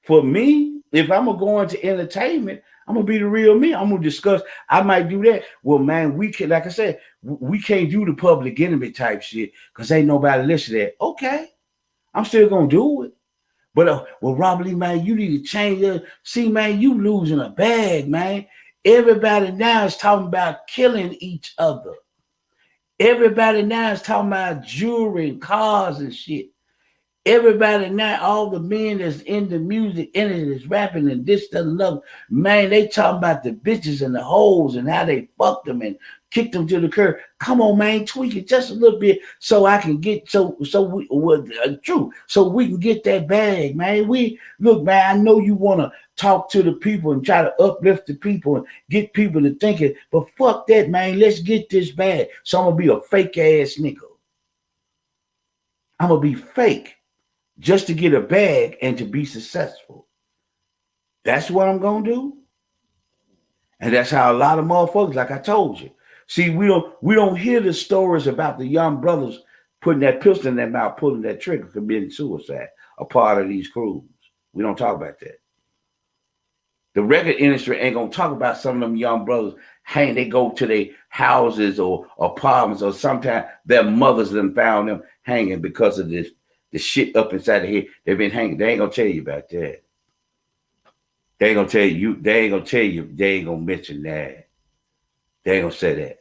for me, if I'm going to go into entertainment, I'm going to be the real me. I'm going to discuss. I might do that. Well, man, we can, like I said, we can't do the public enemy type shit because ain't nobody listening to that. Okay. I'm still going to do it. But, well, Robert Lee, man, you need to change it. See, man, you losing a bag, man. Everybody now is talking about killing each other. Everybody now is talking about jewelry and cars and shit. Everybody now, all the men that's in the music, in it is rapping and this, that, and another. Man, they talking about the bitches and the hoes and how they fucked them and kicked them to the curb. Come on, man, tweak it just a little bit so I can get so we can get that bag, man. Look, man, I know you want to talk to the people and try to uplift the people and get people to thinking, but fuck that, man. Let's get this bag. So I'm gonna be a fake ass nigga. I'm gonna be fake just to get a bag and to be successful. That's what I'm gonna do. And that's how a lot of motherfuckers, like I told you. See, we don't hear the stories about the young brothers putting that pistol in their mouth, pulling that trigger, committing suicide, a part of these crews. We don't talk about that. The record industry ain't gonna talk about some of them young brothers. Hey, they go to their houses or apartments, or sometimes their mothers done found them hanging because of this. The shit up inside the head, they've been hanging. They ain't gonna tell you about that. They ain't gonna tell you. They ain't gonna tell you. They ain't gonna mention that. They ain't gonna say that.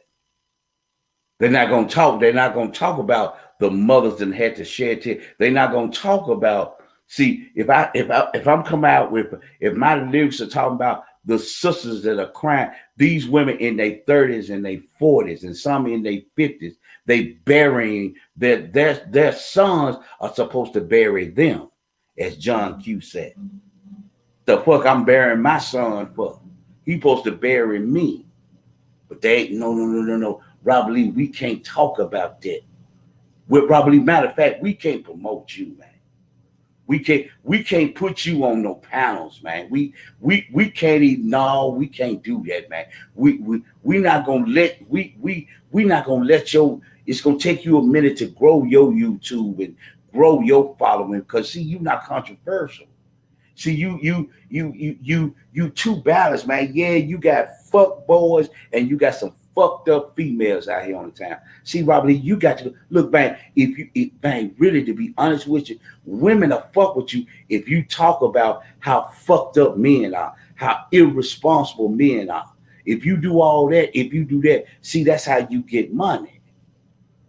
They're not gonna talk. They're not gonna talk about the mothers that had to shed tears. They're not gonna talk about. See, if I'm coming out with, if my lyrics are talking about the sisters that are crying, these women in their 30s and their 40s and some in their 50s, they burying their sons are supposed to bury them, as John Q said. The fuck I'm burying my son for? He supposed to bury me. But they ain't no. Robert Lee, we can't talk about that. With Robert Lee, matter of fact, we can't promote you, man. We can't put you on no panels, man. We can't even no, we can't do that, man. We not gonna let we not gonna let your it's gonna take you a minute to grow your YouTube and grow your following because see you not controversial. See, you too balanced, man. Yeah, you got fuck boys and you got some fucked up females out here on the town. See, Robert Lee, you got to look, man. Man, really, to be honest with you, women are fuck with you if you talk about how fucked up men are, how irresponsible men are. If you do all that, if you do that, see, that's how you get money.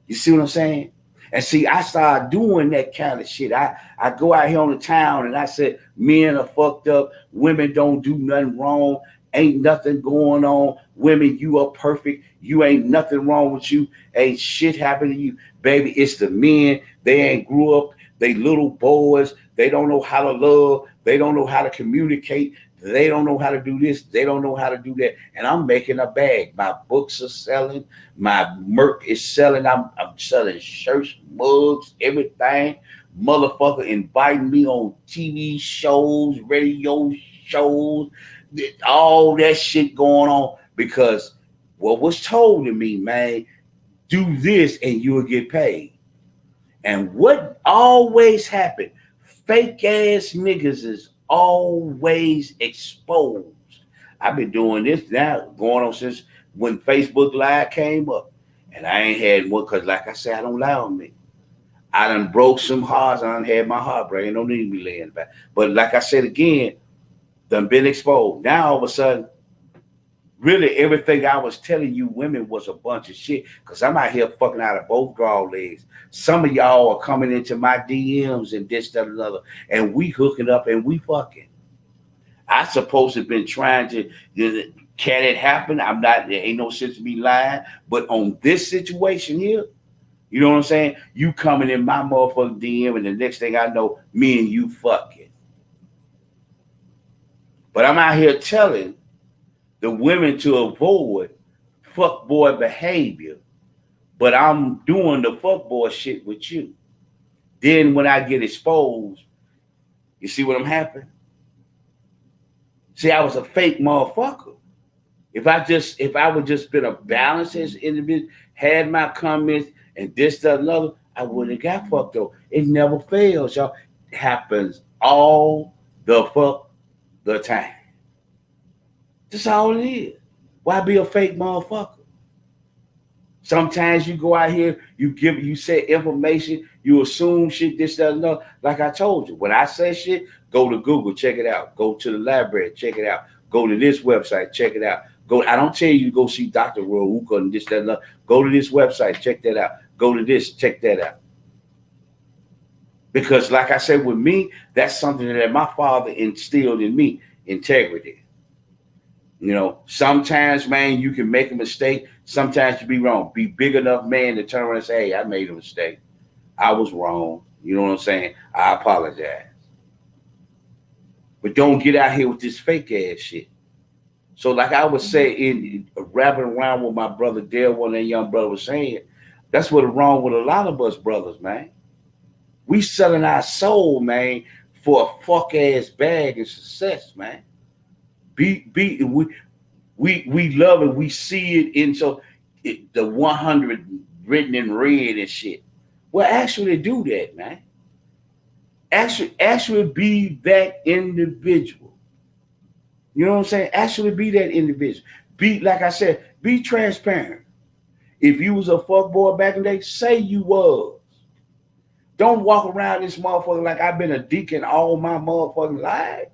You see what I'm saying? And see, I started doing that kind of shit. I go out here on the town and I said, men are fucked up. Women don't do nothing wrong. Ain't nothing going on. Women, you are perfect. You ain't nothing wrong with you. Ain't shit happening to you. Baby, it's the men. They ain't grew up. They little boys. They don't know how to love. They don't know how to communicate. They don't know how to do this. They don't know how to do that. And I'm making a bag. My books are selling. My merch is selling. I'm selling shirts, mugs, everything. Motherfucker inviting me on TV shows, radio shows, all that shit going on because what was told to me, man, do this and you will get paid. And what always happened, fake ass niggas is always exposed. I've been doing this now, going on since when Facebook Live came up. And I ain't had one because, like I said, I don't lie on me. I done broke some hearts. I done had my heart break. Ain't no need to be laying back. But like I said again, done been exposed. Now all of a sudden, really everything I was telling you women was a bunch of shit because I'm out here fucking out of both draw legs. Some of y'all are coming into my DMs and this, that, and another, and we hooking up and we fucking. I supposed to have been trying to, can it happen? I'm not, there ain't no sense to me lying, but on this situation here, you know what I'm saying? You coming in my motherfucking DM and the next thing I know, me and you fucking. But I'm out here telling the women to avoid fuckboy behavior, but I'm doing the fuckboy shit with you. Then when I get exposed, you see what I'm happening? See, I was a fake motherfucker. If I would just been a balanced individual, had my comments and this, that, another, I wouldn't have got fucked up. It never fails, y'all. It happens all the fuck the time. That's all it is. Why be a fake motherfucker? Sometimes you go out here, you say information, you assume shit, this, that, and other. Like I told you, when I say shit, go to Google, check it out. Go to the library, check it out. Go to this website, check it out. Go. I don't tell you to go see Dr. Rohuka and this, that, and other. Go to this website, check that out. Go to this, check that out. Because, like I said, with me, that's something that my father instilled in me, integrity. You know, sometimes, man, you can make a mistake. Sometimes you be wrong. Be big enough, man, to turn around and say, hey, I made a mistake. I was wrong. You know what I'm saying? I apologize. But don't get out here with this fake ass shit. So, like I would say, in rapping around with my brother Dale, one of that young brother was saying, that's what's wrong with a lot of us brothers, man. We selling our soul, man, for a fuck ass bag of success, man. We love it. We see it in the 100 written in red and shit. Well, actually do that, man. Actually be that individual. You know what I'm saying? Actually be that individual. Be, like I said, be transparent. If you was a fuck boy back in the day, say you was. Don't walk around this motherfucker like I've been a deacon all my motherfucking life.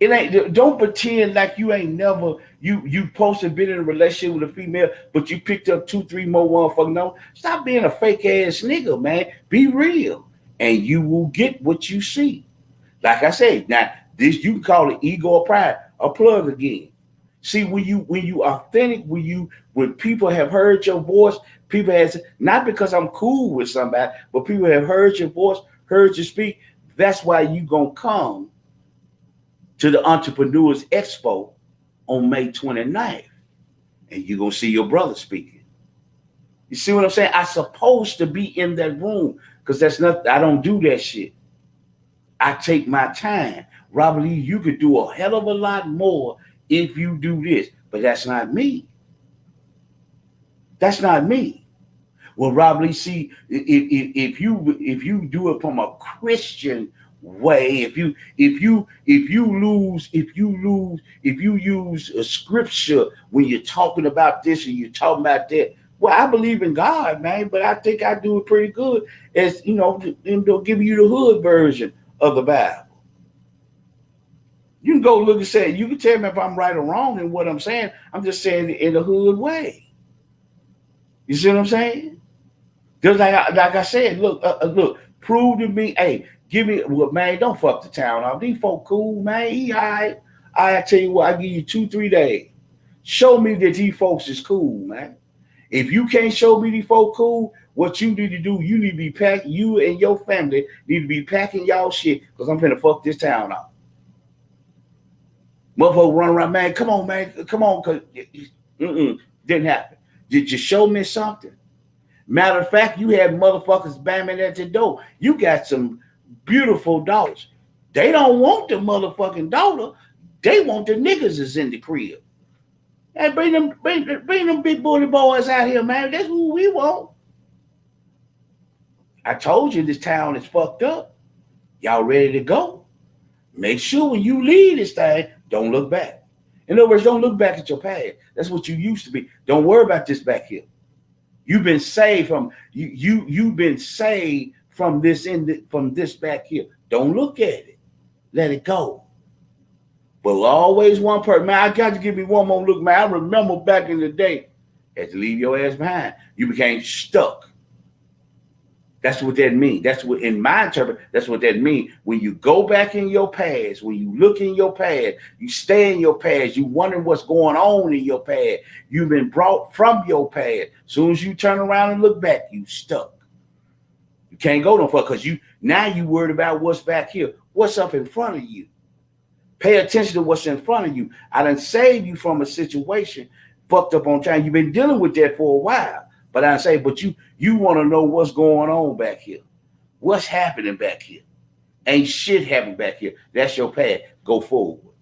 It ain't. Don't pretend like you ain't never you supposed to been in a relationship with a female, but you picked up 2, 3 more motherfuckers. No, stop being a fake ass nigga, man. Be real, and you will get what you see. Like I said, now this you can call it ego or pride. A plug again. See, when you authentic, when people have heard your voice, people has not because I'm cool with somebody, but people have heard your voice, heard you speak. That's why you gonna come to the Entrepreneurs Expo on May 29th, and you're gonna see your brother speaking. You see what I'm saying? I'm supposed to be in that room because that's not. I don't do that shit. I take my time. Robert Lee, you could do a hell of a lot more if you do this, but that's not me. That's not me. Well, Robert Lee, see, if you do it from a Christian way, if you use a scripture when you're talking about this and you're talking about that, well, I believe in God, man, but I think I do it pretty good. As you know, they'll give you the hood version of the Bible. You can go look and say, you can tell me if I'm right or wrong in what I'm saying. I'm just saying it in a hood way. You see what I'm saying? Just like I said, look, prove to me, hey, give me, well, man, don't fuck the town off. These folk cool, man. He all right. I tell you what, I give you 2, 3 days. Show me that these folks is cool, man. If you can't show me these folk cool, what you need to do, you need to be packing, you and your family need to be packing y'all shit because I'm finna fuck this town off. Motherfucker run around, man, come on, man, come on, cause didn't happen. Did you show me something? Matter of fact, you had motherfuckers banging at the door. You got some beautiful daughters. They don't want the motherfucking daughter. They want the niggas that's in the crib. Hey, bring them big booty boys out here, man. That's who we want. I told you this town is fucked up. Y'all ready to go? Make sure when you leave this thing, don't look back. In other words, don't look back at your past. That's what you used to be. Don't worry about this back here. You've been saved from you've been saved from this back here. Don't look at it. Let it go. But always one person. Man, I got to give me one more look, man. I remember back in the day, you had to leave your ass behind. You became stuck. That's what that means. That's what, in my interpretation, that's what that means. When you go back in your past, when you look in your past, you stay in your past, you wonder what's going on in your past. You've been brought from your past. As soon as you turn around and look back, you stuck. You can't go no further because now you worried about what's back here. What's up in front of you? Pay attention to what's in front of you. I done saved you from a situation fucked up on time. You've been dealing with that for a while. But I say, but you want to know what's going on back here. What's happening back here? Ain't shit happening back here. That's your path. Go forward.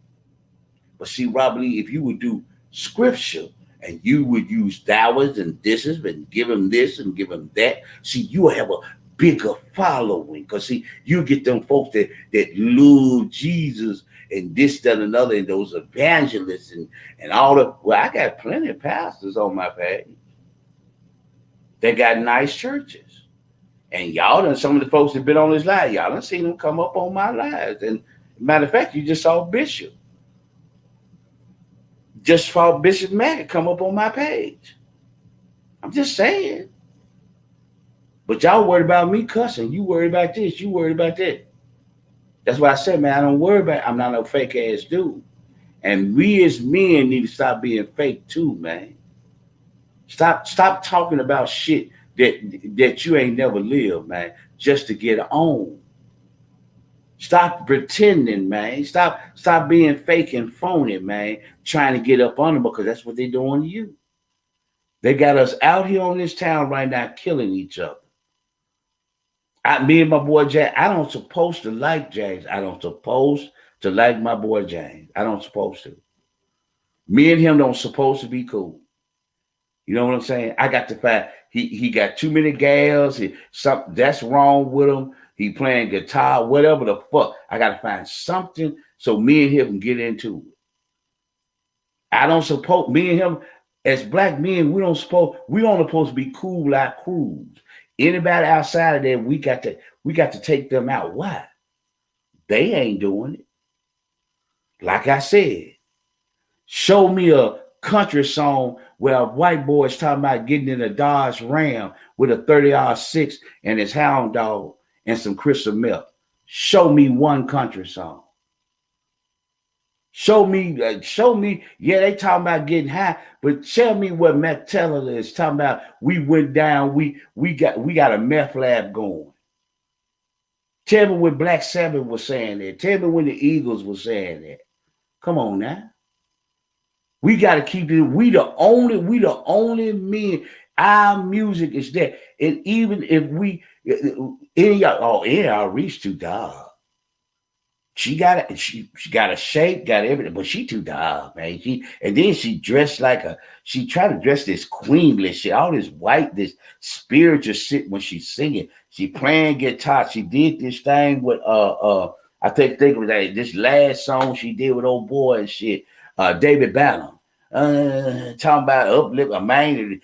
But see, Robert Lee, if you would do scripture and you would use thous and thises and give them this and give them that, see, you will have a bigger following. Because see, you get them folks that love Jesus and this, that, and another, and those evangelists and all the, well, I got plenty of pastors on my page. They got nice churches. And y'all done, some of the folks that been on this live, y'all done seen them come up on my lives. And matter of fact, you just saw Bishop. Just saw Bishop Mack come up on my page. I'm just saying. But y'all worried about me cussing. You worried about this. You worried about that. That's why I said, man, I don't worry about it. I'm not no fake ass dude. And we as men need to stop being fake too, man. Stop talking about shit that you ain't never lived, man, just to get on. Stop pretending, man. Stop being fake and phony, man, trying to get up on them because that's what they're doing to you. They got us out here on this town right now killing each other. Me and my boy James, I don't supposed to like James. I don't supposed to like my boy James. I don't supposed to. Me and him don't supposed to be cool. You know what I'm saying? I got to find he got too many gals. Something that's wrong with him. He playing guitar, whatever the fuck. I got to find something so me and him can get into it. I don't suppose me and him as black men. We don't supposed to be cool like crews. Anybody outside of that, we got to take them out. Why? They ain't doing it. Like I said, show me a country song where a white boy is talking about getting in a Dodge Ram with a 30R6 and his hound dog and some crystal milk. Show me one country song. Show me. Yeah, they talking about getting high, but tell me what Matt Taylor is talking about. We went down. We got a meth lab going. Tell me when Black Sabbath was saying that. Tell me when the Eagles were saying that. Come on now. We got to keep it. We the only men. Our music is there, and even if we, y'all reach too dog. She got a shape, got everything, but she too dog, man. And then she dressed like she tried to dress this queenly shit, all this white, this spiritual shit when she's singing. She playing guitar. She did this thing with I think it was this last song she did with old boy and shit, David Banner. Talking about uplift a man.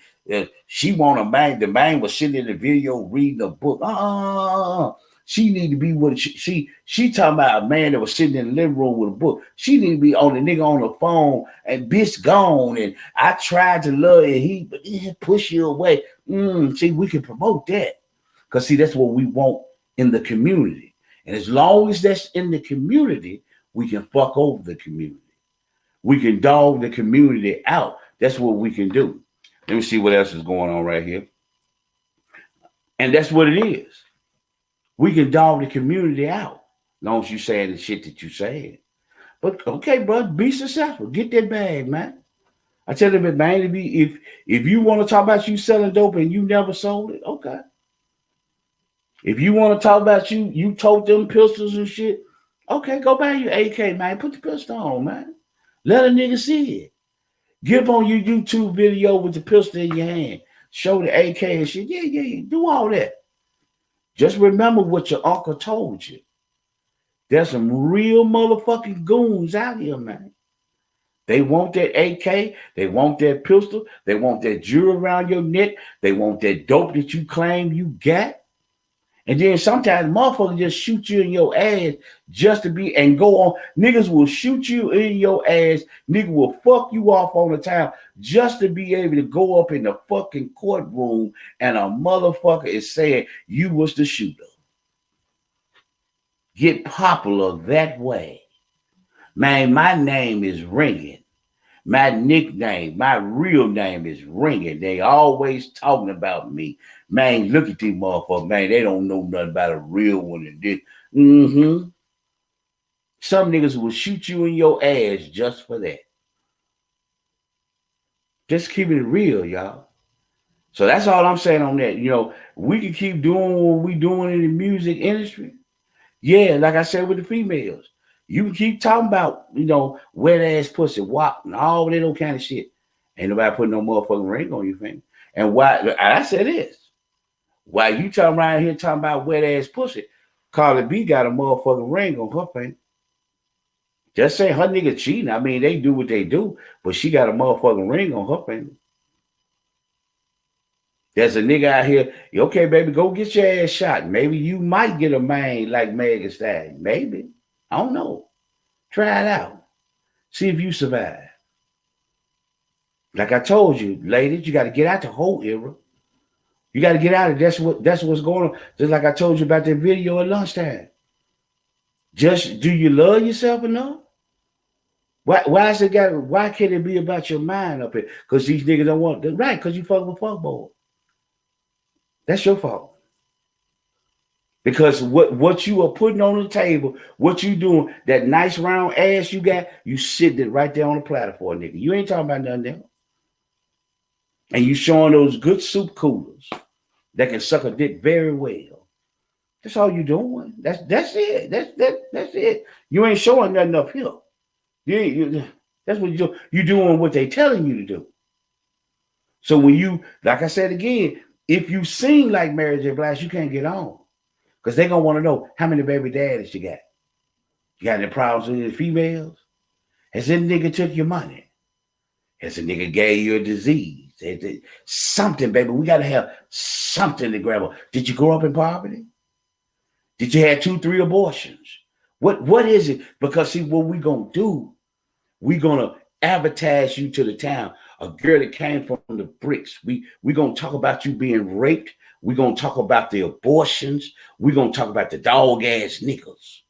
She want a man. The man was sitting in the video reading a book. She need to be with she talking about a man that was sitting in the living room with a book. She need to be on the nigga on the phone and bitch gone. And I tried to love it. He push you away. See, we can promote that. Because see, that's what we want in the community. And as long as that's in the community, we can fuck over the community. We can dog the community out. That's what we can do. Let me see what else is going on right here. And that's what it is. We can dog the community out. As long as you saying the shit that you saying. But okay, bro, be successful. Get that bag, man. I tell them, man, if you want to talk about you selling dope and you never sold it, okay. If you want to talk about you told them pistols and shit, okay, go buy your AK, man. Put the pistol on, man. Let a nigga see it. Get up on your YouTube video with the pistol in your hand. Show the AK and shit. Yeah. Do all that. Just remember what your uncle told you. There's some real motherfucking goons out here, man. They want that AK. They want that pistol. They want that jewelry around your neck. They want that dope that you claim you got. And then sometimes motherfuckers just shoot you in your ass just to be and go on. Niggas will shoot you in your ass. Nigga will fuck you off on the town just to be able to go up in the fucking courtroom and a motherfucker is saying you was the shooter. Get popular that way. Man, my name is ringing. My nickname, my real name is ringing. They always talking about me. Man, look at these motherfuckers, man. They don't know nothing about a real one and this. Some niggas will shoot you in your ass just for that. Just keeping it real, y'all. So that's all I'm saying on that. You know, we can keep doing what we doing in the music industry. Yeah, like I said with the females. You can keep talking about, wet ass pussy, wop, and all that old kind of shit. Ain't nobody putting no motherfucking ring on your finger. And why, I said this. Why you talking around here talking about wet ass pussy? Cardi B got a motherfucking ring on her finger. Just say her nigga cheating. I mean, they do what they do, but she got a motherfucking ring on her finger. There's a nigga out here, okay, baby, go get your ass shot. Maybe you might get a man like Megan Thee Stallion. Maybe. I don't know. Try it out. See if you survive. Like I told you, ladies, you got to get out the whole era. You got to get out of it. That's what's going on. Just like I told you about that video at lunchtime. Just do you love yourself enough? Why can't it be about your mind up here? Because these niggas don't want it. Right, because you fuck with fuckboy. That's your fault. Because what you are putting on the table, what you doing, that nice round ass you got, you sitting it right there on the platter for a nigga. You ain't talking about nothing else. And you showing those good soup coolers that can suck a dick very well. That's all you doing. That's it. That's it. You ain't showing nothing up here. That's what you do. You doing what they telling you to do. So when you, like I said again, if you sing like Mary J. Blige, you can't get on. Because they're going to want to know how many baby daddies you got. You got any problems with the females? Has any nigga took your money? Has a nigga gave you a disease? Something, baby. We got to have something to grab on. Did you grow up in poverty? Did you have 2-3 abortions? What is it? Because see, what we gonna do, we gonna advertise you to the town. A girl that came from the bricks. We gonna talk about you being raped. We gonna talk about the abortions. We gonna talk about the dog ass niggas.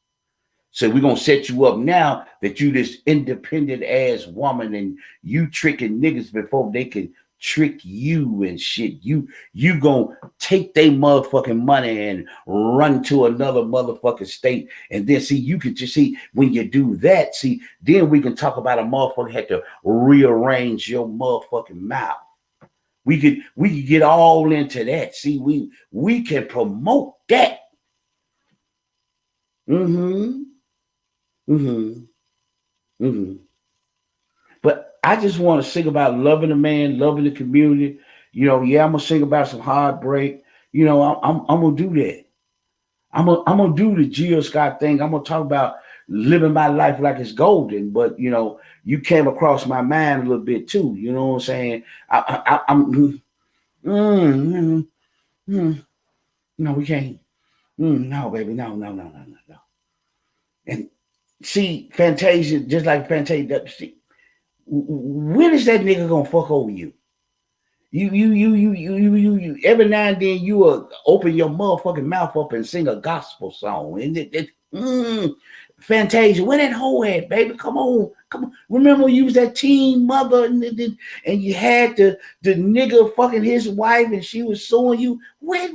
So we're gonna set you up now that you this independent ass woman and you tricking niggas before they can trick you and shit. You gonna take their motherfucking money and run to another motherfucking state. And then see, you can just see when you do that, see, then we can talk about a motherfucker had to rearrange your motherfucking mouth. We could get all into that. See, we can promote that. Mm-hmm. Mm-hmm. Mm-hmm. But I just want to sing about loving a man, loving the community. You know, yeah, I'm gonna sing about some heartbreak. You know, I'm gonna do that. I'm gonna do the Jill Scott thing. I'm gonna talk about living my life like it's golden. But you know, you came across my mind a little bit too. You know what I'm saying? I'm no, we can't. No, baby, no. And see, Fantasia, just like Fantasia, see, when is that nigga gonna fuck over you? You every now and then you will open your motherfucking mouth up and sing a gospel song. And Fantasia, where that hoe at, baby? Come on. Remember you was that teen mother and you had the nigga fucking his wife and she was suing you. Wait.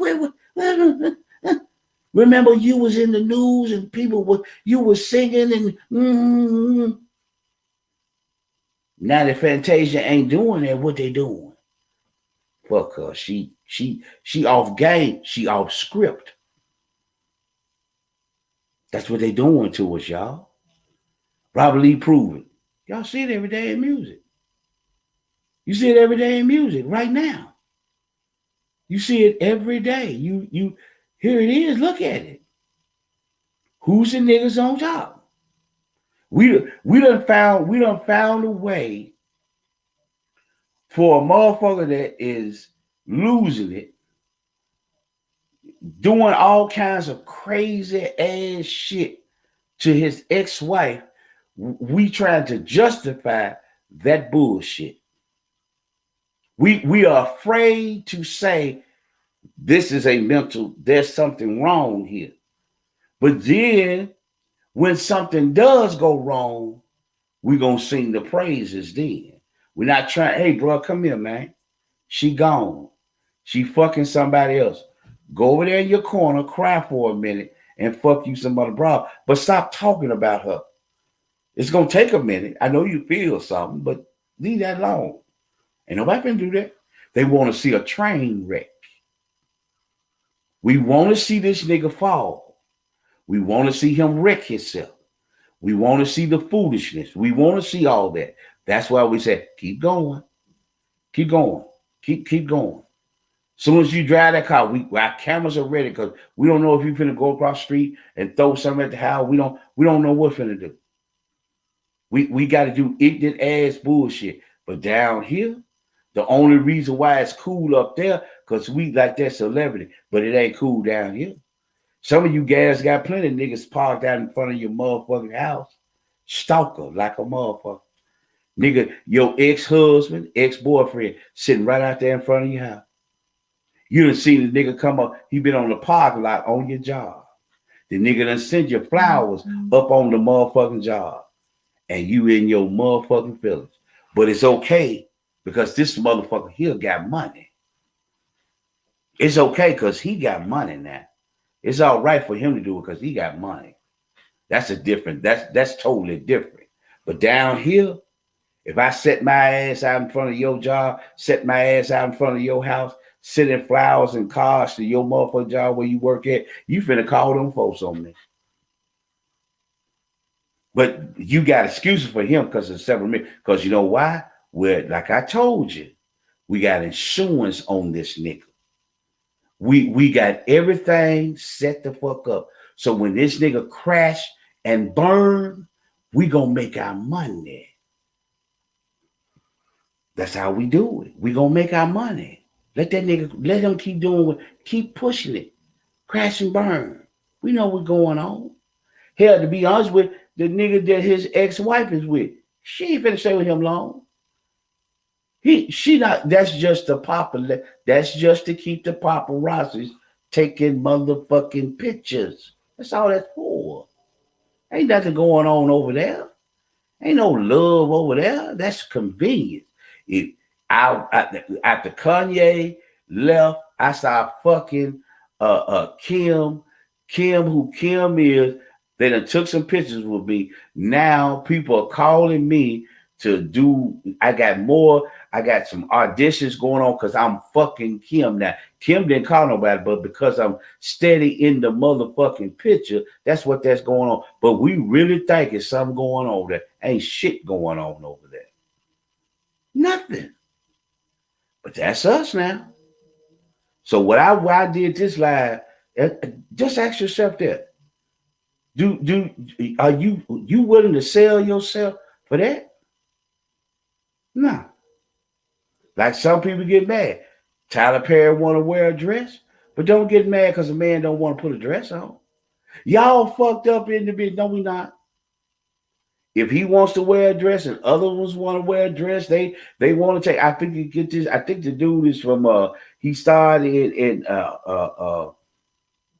Remember you was in the news and you was singing and now that Fantasia ain't doing that, what they doing? Fuck her. She off game. She off script. That's what they doing to us, y'all. Robert Lee Proven. Y'all see it every day in music. You see it every day in music right now. You see it every day. You here it is. Look at it. Who's the niggas on top? We done found a way for a motherfucker that is losing it, doing all kinds of crazy ass shit to his ex-wife. We trying to justify that bullshit. We are afraid to say this is there's something wrong here. But then when something does go wrong, we're gonna sing the praises then. We're not trying, hey bro, come here, man. She gone. She fucking somebody else. Go over there in your corner, cry for a minute, and fuck you some other bro. But stop talking about her. It's gonna take a minute. I know you feel something, but leave that alone. Ain't nobody can do that. They want to see a train wreck. We want to see this nigga fall. We want to see him wreck himself. We want to see the foolishness. We want to see all that. That's why we say, keep going. Keep going. Keep going. As soon as you drive that car, our cameras are ready because we don't know if you're finna go across the street and throw something at the house. We don't know what finna do. We got to do ignorant ass bullshit. But down here, the only reason why it's cool up there because we like that celebrity, but it ain't cool down here. Some of you guys got plenty of niggas parked out in front of your motherfucking house. Stalker like a motherfucker. Nigga, your ex-husband, ex-boyfriend sitting right out there in front of your house. You done seen the nigga come up. He been on the parking lot on your job. The nigga done send you flowers up on the motherfucking job. And you in your motherfucking feelings. But it's okay because this motherfucker here got money. It's okay because he got money now. It's all right for him to do it because he got money. That's totally different. But down here, if I set my ass out in front of your job, set my ass out in front of your house, sending flowers and cars to your motherfucking job where you work at, you finna call them folks on me. But you got excuses for him because of several minutes. Because you know why? Well, like I told you, we got insurance on this nigga. We got everything set the fuck up. So when this nigga crash and burn, we gonna make our money. That's how we do it. We gonna make our money. Let him keep pushing it. Crash and burn. We know what's going on. Hell, to be honest with the nigga that his ex-wife is with, she ain't finna stay with him long. She not. That's just the popular. That's just to keep the paparazzis taking motherfucking pictures. That's all that's for. Ain't nothing going on over there. Ain't no love over there. That's convenient. If after Kanye left, I saw fucking Kim. Kim, who Kim is, they done took some pictures with me. Now people are calling me to do. I got some auditions going on because I'm fucking Kim now. Kim didn't call nobody, but because I'm steady in the motherfucking picture, that's what that's going on. But we really think it's something going on there. Ain't shit going on over there. Nothing. But that's us now. So why I did this live, just ask yourself that. Are you willing to sell yourself for that? No. Like some people get mad. Tyler Perry want to wear a dress, but don't get mad because a man don't want to put a dress on. Y'all fucked up in the bit. No, we not. If he wants to wear a dress and others want to wear a dress, they want to take. I think you get this. I think the dude is from he started in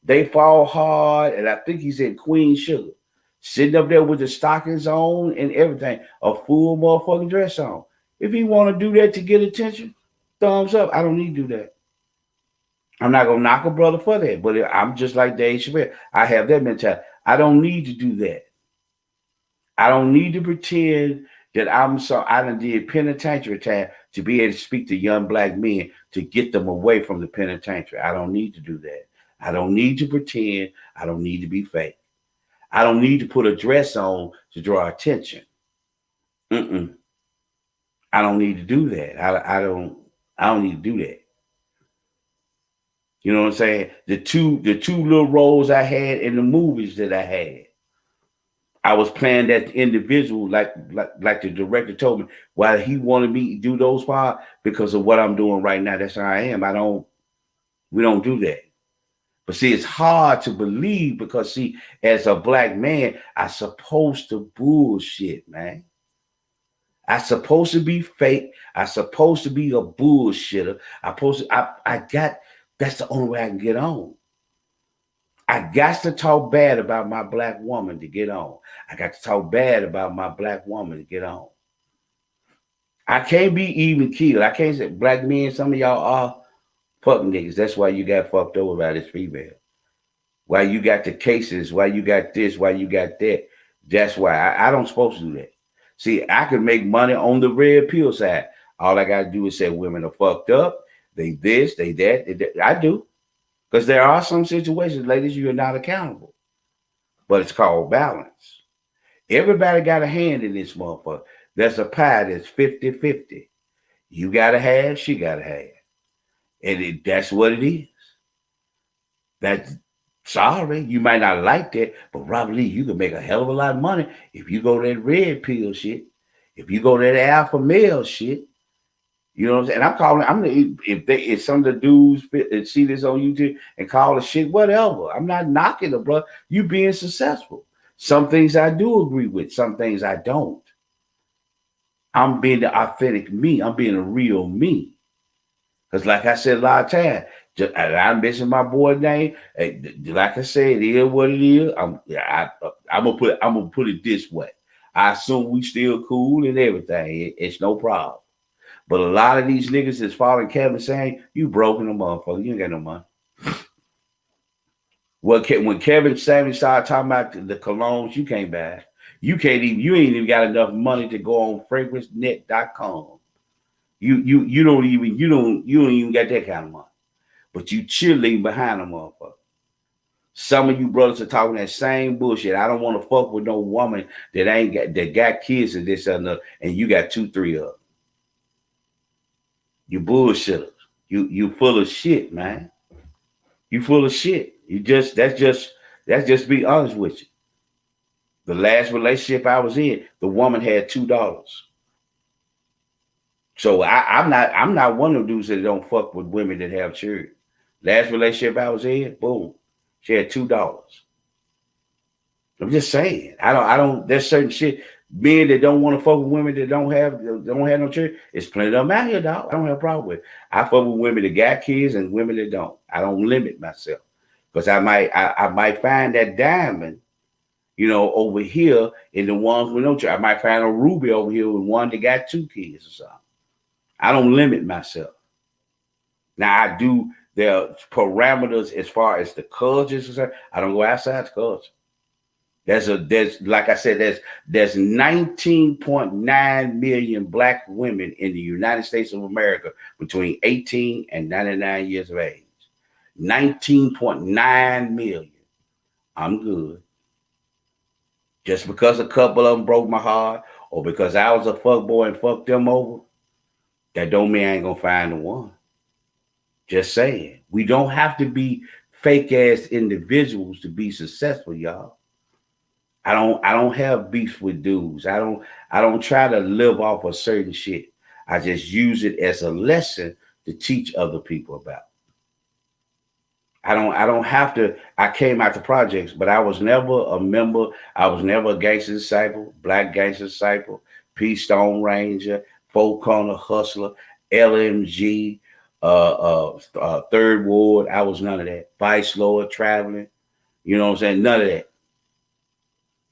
They Fall Hard, and I think he's in Queen Sugar. Sitting up there with the stockings on and everything, a full motherfucking dress on. If he want to do that to get attention, thumbs up. I don't need to do that. I'm not gonna knock a brother for that, but I'm just like Dave Chappelle. I have that mentality. I don't need to do that. I don't need to pretend that I done did penitentiary time to be able to speak to young black men to get them away from the penitentiary. I don't need to do that. I don't need to pretend. I don't need to be fake. I don't need to put a dress on to draw attention. I don't need to do that. I don't need to do that. You know what I'm saying? The two little roles I had in the movies that I had, I was playing that individual like the director told me. Why he wanted me to do those parts because of what I'm doing right now. That's how I am. We don't do that. But see, it's hard to believe because see, as a black man, I'm supposed to bullshit, man. I'm supposed to be fake. I'm supposed to be a bullshitter. That's the only way I can get on. I got to talk bad about my black woman to get on. I got to talk bad about my black woman to get on. I can't be even killed. I can't say black men, some of y'all are fucking niggas. That's why you got fucked over by this female. Why you got the cases, why you got this, why you got that. That's why I don't supposed to do that. See, I can make money on the red pill side. All I got to do is say women are fucked up. They this, they that. I do. Because there are some situations, ladies, you're not accountable. But it's called balance. Everybody got a hand in this motherfucker. There's a pie that's 50-50. You got to have, she got to have. And that's what it is. That's sorry, you might not like that, but Robert Lee, you can make a hell of a lot of money if you go that red pill shit. If you go that alpha male shit. You know what I'm saying? And if some of the dudes see this on YouTube and call it shit, whatever. I'm not knocking it, bro. You being successful. Some things I do agree with, some things I don't. I'm being the authentic me. I'm being a real me. Because like I said a lot of times, I mentioned my boy name. Like I said, it is what it is. I'm gonna put it this way. I assume we still cool and everything. It's no problem. But a lot of these niggas that's following Kevin saying, you broken a motherfucker. You ain't got no money. Well, when Kevin Samuels started talking about the colognes, you can't buy. You ain't even got enough money to go on fragrancenet.com. You don't even got that kind of money. But you chilling behind a motherfucker. Some of you brothers are talking that same bullshit. I don't want to fuck with no woman that got kids and this and that, and you got 2-3 of them. You bullshitters. You full of shit, man. You full of shit. That's just be honest with you. The last relationship I was in, the woman had $2. So I'm not one of them dudes that don't fuck with women that have children. Last relationship I was in, boom, she had $2. I'm just saying. I don't. There's certain shit. Men that don't want to fuck with women that don't have no children. It's plenty of them out here, dog. I don't have a problem with it. I fuck with women that got kids and women that don't. I don't limit myself because I might find that diamond, over here in the ones with no children. I might find a ruby over here with one that got two kids or something. I don't limit myself. Now I do. There are parameters as far as the culture is concerned. I don't go outside the culture. There's like I said, there's 19.9 million black women in the United States of America between 18 and 99 years of age. 19.9 million. I'm good. Just because a couple of them broke my heart, or because I was a fuck boy and fucked them over, that don't mean I ain't gonna find the one. Just saying. We don't have to be fake ass individuals to be successful, y'all. I don't have beef with dudes. I don't try to live off a certain shit. I just use it as a lesson to teach other people about. I don't have to. I came out the projects, but I was never a member. I was never a gangster disciple, black gangster disciple, Peace Stone Ranger, Four Corner Hustler, LMG, Third Ward. I was none of that. Vice Lord traveling. You know what I'm saying? None of that.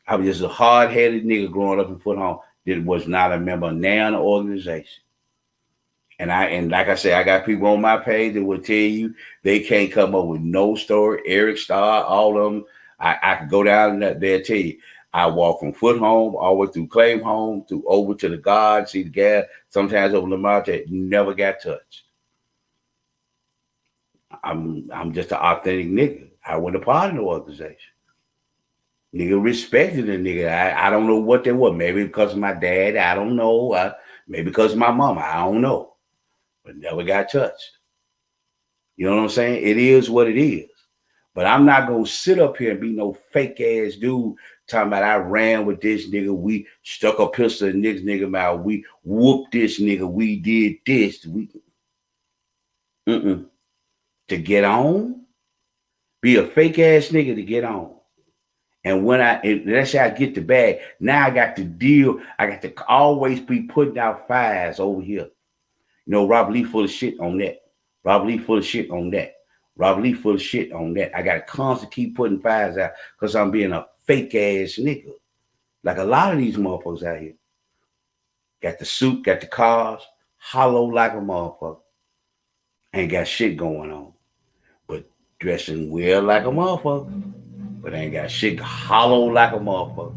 I was just a hard-headed nigga growing up in Foot Home that was not a member of an organization. And like I said, I got people on my page that will tell you they can't come up with no story. Eric Starr, all of them. I could go down there and tell you. I walk from Foot Home all the way through Claim Home, through over to the God, see the gas, sometimes over Lamar that never got touched. I'm just an authentic nigga. I wasn't a part of the organization. Nigga respected a nigga. I don't know what they were. Maybe because of my dad. I don't know. Maybe because of my mama. I don't know. But never got touched. You know what I'm saying? It is what it is. But I'm not going to sit up here and be no fake ass dude talking about I ran with this nigga. We stuck a pistol in this nigga mouth. We whooped this nigga. We did this. To get on? Be a fake ass nigga to get on. And let's say I get the bag, now I got to deal. I got to always be putting out fires over here. Rob Lee full of shit on that. Rob Lee full of shit on that. Rob Lee full of shit on that. I got to constantly keep putting fires out because I'm being a fake ass nigga. Like a lot of these motherfuckers out here. Got the suit, got the cars, hollow like a motherfucker. Ain't got shit going on. But dressing well like a motherfucker. But ain't got shit hollow like a motherfucker.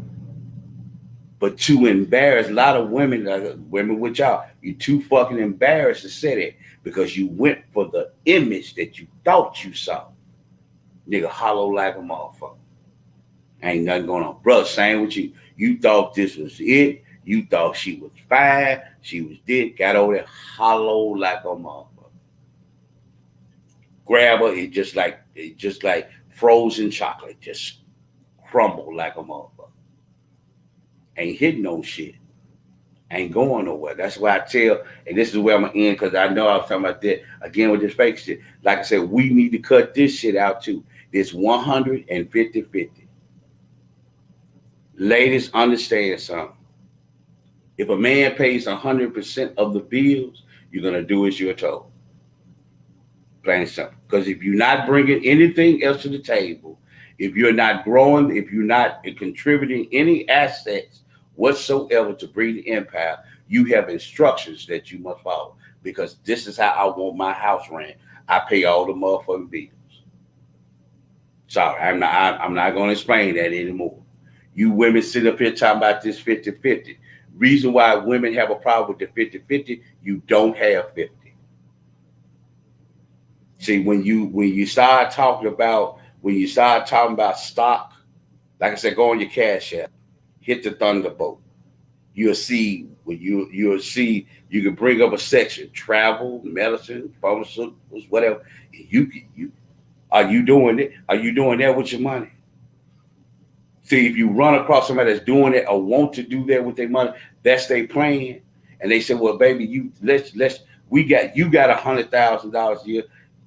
But too embarrassed, a lot of women, women with y'all, you too fucking embarrassed to say that because you went for the image that you thought you saw. Nigga hollow like a motherfucker. Ain't nothing going on. Bro, same with you. You thought this was it. You thought she was fine. She was dead. Got over there hollow like a motherfucker. Grab her, it just like frozen chocolate, just crumble like a motherfucker. Ain't hitting no shit. Ain't going nowhere. That's why I tell, and this is where I'm gonna end because I know I was talking about that again with this fake shit. Like I said, we need to cut this shit out too. This 150-50. Ladies, understand something. If a man pays 100% of the bills, you're gonna do as you're told. Plain and simple. Because if you're not bringing anything else to the table, if you're not growing, if you're not contributing any assets whatsoever to bring the empire, you have instructions that you must follow. Because this is how I want my house ran. I pay all the motherfucking bills. Sorry, I'm not going to explain that anymore. You women sit up here talking about this 50-50. Reason why women have a problem with the 50-50, you don't have 50. See, when you start talking about stock, like I said, go on your Cash App, hit the Thunderbolt. You'll see you can bring up a section: travel, medicine, pharmaceuticals, whatever. You are you doing it? Are you doing that with your money? See, if you run across somebody that's doing it or want to do that with their money, that's their plan. And they say, well, baby, you got $100,000 a year.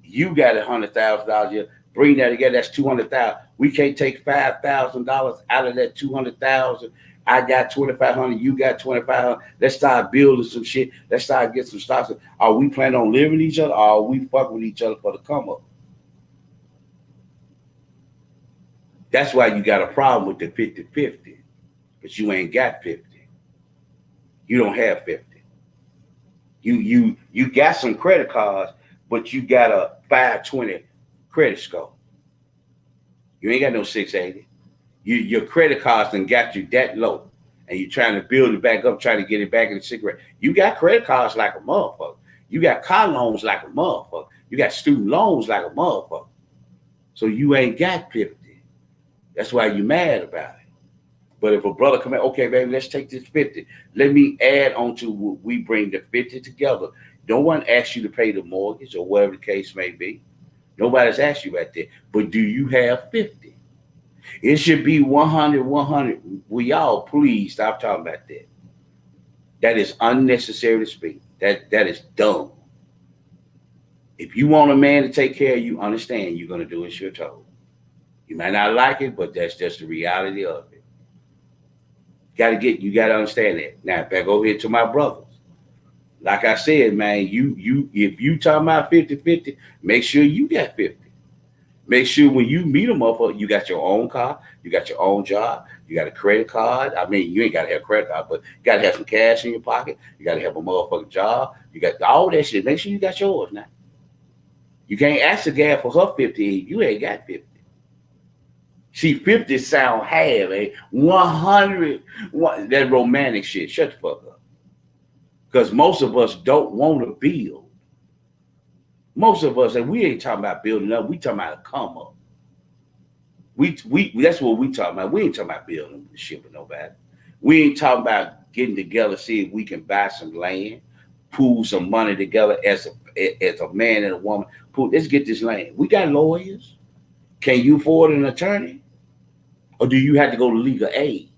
You got $100,000 a year. Bring that together. That's 200,000. We can't take $5,000 out of that 200,000. I got 2,500. You got 2,500. Let's start building some shit. Let's start getting some stocks. Are we planning on living with each other, or are we fucking with each other for the come up? That's why you got a problem with the 50-50, because you ain't got 50. You don't have 50. You got some credit cards, but you got a 520 credit score. You ain't got no 680. Your credit cards done got you that low, and you're trying to build it back up, trying to get it back in the cigarette. You got credit cards like a motherfucker. You got car loans like a motherfucker. You got student loans like a motherfucker. So you ain't got 50. That's why you mad about it. But if a brother come in, okay, baby, let's take this 50. Let me add on to what we bring the 50 together. No one asks you to pay the mortgage or whatever the case may be. Nobody's asked you about that. But do you have 50? It should be 100, 100. Will y'all please stop talking about that? That is unnecessary to speak. That is dumb. If you want a man to take care of you, understand you're going to do as you're told. You might not like it, but that's just the reality of it. You got to understand that. Now, back over here to my brothers. Like I said, man, if you talking about 50-50, make sure you got 50. Make sure when you meet them up, you got your own car, you got your own job, you got a credit card. I mean, you ain't got to have a credit card, but you got to have some cash in your pocket. You got to have a motherfucking job. You got all that shit. Make sure you got yours now. You can't ask the gal for her 50. You ain't got 50. See, 50 sound half, 100, that romantic shit. Shut the fuck up. Because most of us don't want to build. Most of us, and we ain't talking about building up, we talking about a come up. That's what we talking about. We ain't talking about building shit with nobody. We ain't talking about getting together, see if we can buy some land, pool some money together as a man and a woman. Let's get this land. We got lawyers. Can you afford an attorney? Or do you have to go to legal aid?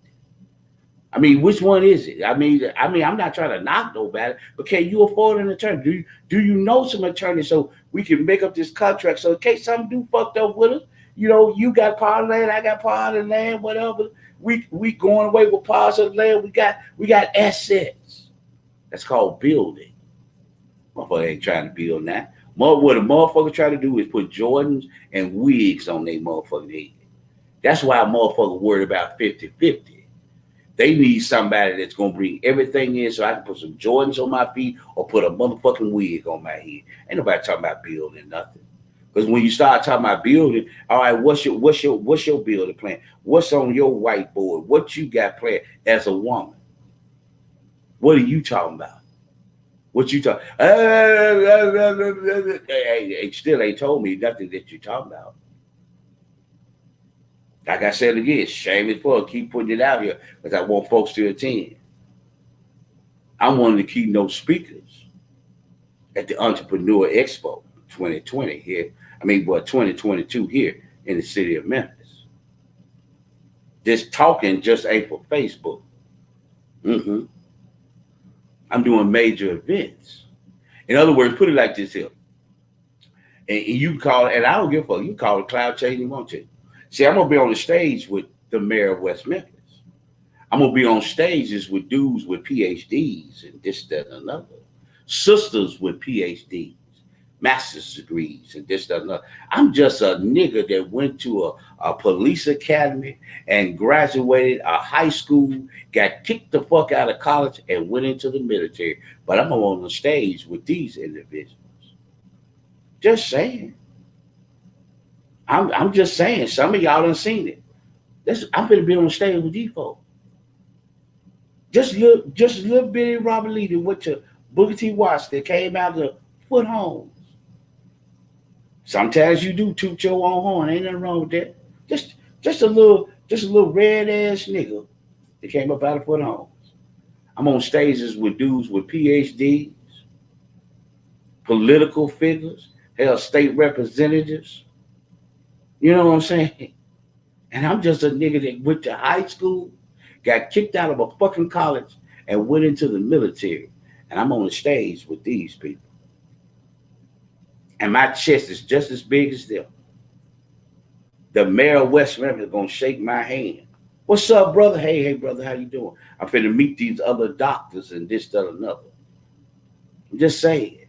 I mean, which one is it? I mean, I'm not trying to knock nobody, but can you afford an attorney? Do you know some attorneys so we can make up this contract so in case something do fucked up with us, you got part of the land, I got part of the land, whatever. We going away with parts of the land. We got assets. That's called building. Motherfucker ain't trying to build that. What a motherfucker try to do is put Jordans and wigs on their motherfucking head. That's why a motherfucker worried about 50-50. They need somebody that's going to bring everything in so I can put some Jordans on my feet or put a motherfucking wig on my head. Ain't nobody talking about building nothing. Because when you start talking about building, all right, what's your building plan? What's on your whiteboard? What you got planned as a woman? What are you talking about? What you talking? They still ain't told me nothing that you talking about. Like I said again, shame is for keep putting it out here because I want folks to attend. I'm one of the keynote speakers at the Entrepreneur Expo 2020 here. 2022 here in the city of Memphis. This talking just ain't for Facebook. I'm doing major events. In other words, put it like this here. And you call it, and I don't give a fuck, you call it cloud chasing you want to. See, I'm going to be on the stage with the mayor of West Memphis. I'm going to be on stages with dudes with PhDs and this, that, and another. Sisters with PhDs, master's degrees and this, that, and another. I'm just a nigga that went to a police academy and graduated a high school, got kicked the fuck out of college and went into the military. But I'm on the stage with these individuals. Just saying. I'm just saying, some of y'all done seen it. I'm gonna be on the stage with these folks. Just little bitty Robert Lee that went to Booker T. Watts that came out of the foot homes. Sometimes you do toot your own horn. Ain't nothing wrong with that. Just a little red ass nigga that came up out of foot homes. I'm on stages with dudes with PhDs, political figures, hell, state representatives. You know what I'm saying? And I'm just a nigga that went to high school, got kicked out of a fucking college, and went into the military. And I'm on the stage with these people. And my chest is just as big as them. The mayor of West Memphis is gonna shake my hand. What's up, brother? Hey, brother, how you doing? I'm finna meet these other doctors and this, that, another. I'm just saying,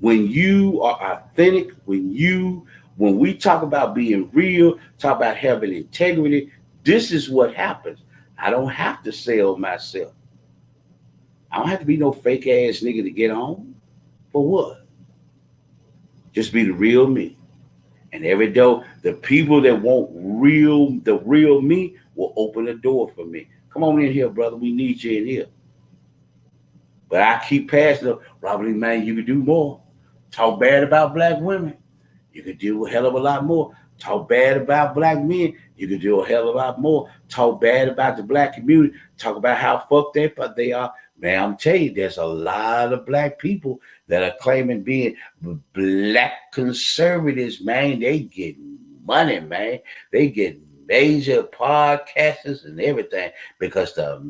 when you are authentic, when we talk about being real, talk about having integrity, this is what happens. I don't have to sell myself. I don't have to be no fake ass nigga to get on. For what? Just be the real me. And every door, the people that want the real me will open the door for me. Come on in here, brother. We need you in here. But I keep passing up. Robert Lee, man, you can do more. Talk bad about black women. You could do a hell of a lot more. Talk bad about black men. You could do a hell of a lot more. Talk bad about the black community. Talk about how fucked up they are. Man, I'm telling you, there's a lot of black people that are claiming being black conservatives, man. They get money, man. They get major podcasters and everything because the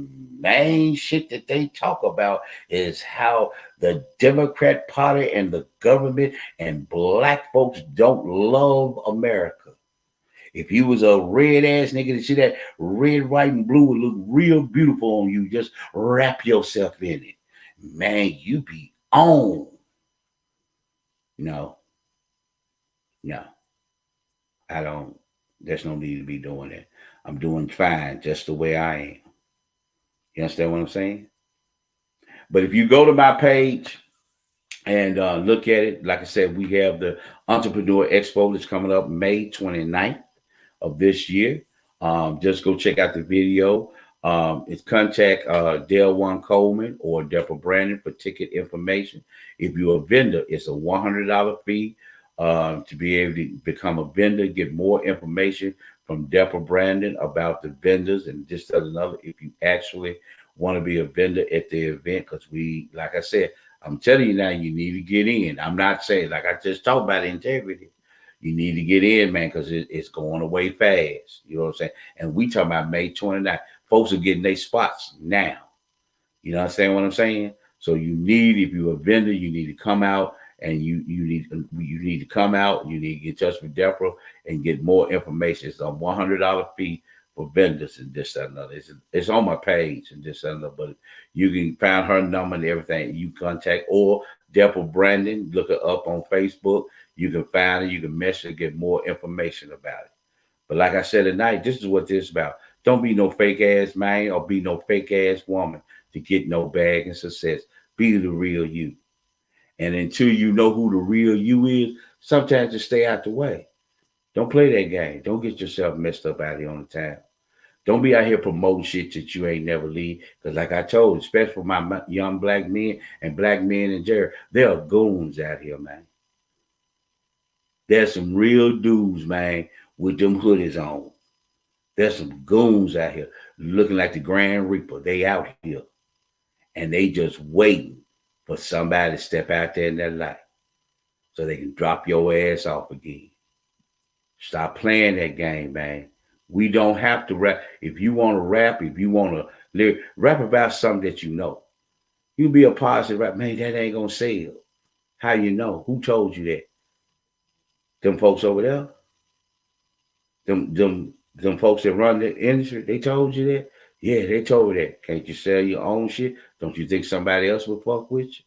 main shit that they talk about is how the Democrat Party and the government and black folks don't love America. If you was a red ass nigga to see that red, white, and blue would look real beautiful on you, just wrap yourself in it. Man, you be on. No, no, I don't. There's no need to be doing it. I'm doing fine just the way I am. You understand what I'm saying? But if you go to my page and look at it, like I said, we have the Entrepreneur Expo that's coming up May 29th of this year. Just go check out the video. It's contact Dale One Coleman or Deborah Brandon for ticket information. If you're a vendor, it's a $100 fee to be able to become a vendor, get more information from Deborah Brandon about the vendors and this, that, and another. If you actually want to be a vendor at the event, because like I said, I'm telling you now, you need to get in. I'm not saying, like I just talked about integrity. You need to get in, man, because it's going away fast. You know what I'm saying? And we talking about May 29th. Folks are getting their spots now. You know what I'm saying? So you need, if you're a vendor, you need to come out and you need to come out. You need to get in touch with Deborah and get more information. It's a $100 fee for vendors and this, that, and another. It's on my page and this, that, and another. But you can find her number and everything. You contact or Deborah Brandon. Look her up on Facebook. You can find her. You can message her, get more information about it. But like I said tonight, this is what this is about. Don't be no fake ass man or be no fake ass woman to get no bag and success. Be the real you. And until you know who the real you is, sometimes just stay out the way. Don't play that game. Don't get yourself messed up out here on the town. Don't be out here promoting shit that you ain't never lead. Because like I told you, especially for my young black men and black men in jail, there are goons out here, man. There's some real dudes, man, with them hoodies on. There's some goons out here looking like the Grand Reaper. They out here. And they just waiting for somebody to step out there in that light so they can drop your ass off again. Stop playing that game, man. We don't have to rap. If you want to rap, if you want to live, rap about something that you know. You be a positive rap, man, that ain't going to sell. How you know? Who told you that? Them folks over there? Them folks that run the industry, they told you that? Yeah, they told you that. Can't you sell your own shit? Don't you think somebody else will fuck with you?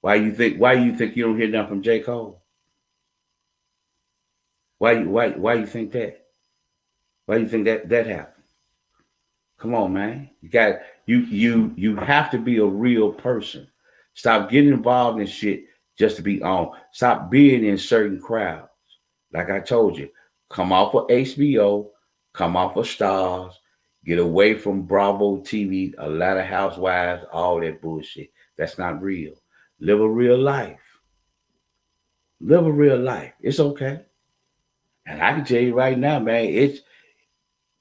Why you think you don't hear nothing from J. Cole? Why you think that? Why you think that happened? Come on, man. You have to be a real person. Stop getting involved in shit just to be on. Stop being in certain crowds. Like I told you, come off of HBO, come off of Stars, get away from Bravo TV, a lot of housewives, all that bullshit. That's not real. Live a real life. Live a real life. It's okay. And I can tell you right now, man, it's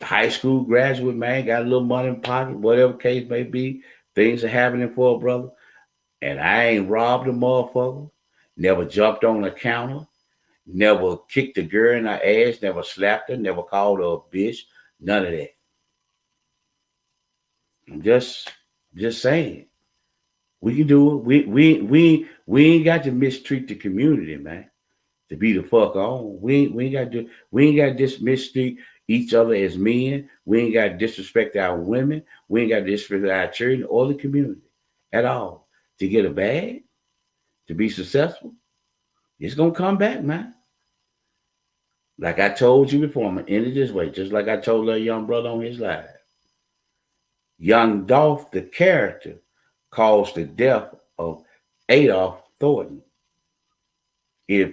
high school graduate, man, got a little money in pocket, whatever case may be. Things are happening for a brother. And I ain't robbed a motherfucker. Never jumped on a counter. Never kicked a girl in her ass. Never slapped her. Never called her a bitch. None of that. I'm just saying. We can do it. We ain't got to mistreat the community, man. to be the fuck on. We ain't got to dismiss each other as men. We ain't got to disrespect our women. We ain't got to disrespect our children or the community at all. To get a bag, to be successful, it's gonna come back, man. Like I told you before, I'm gonna end it this way, just like I told that young brother on his live. Young Dolph, the character, caused the death of Adolf Thornton. If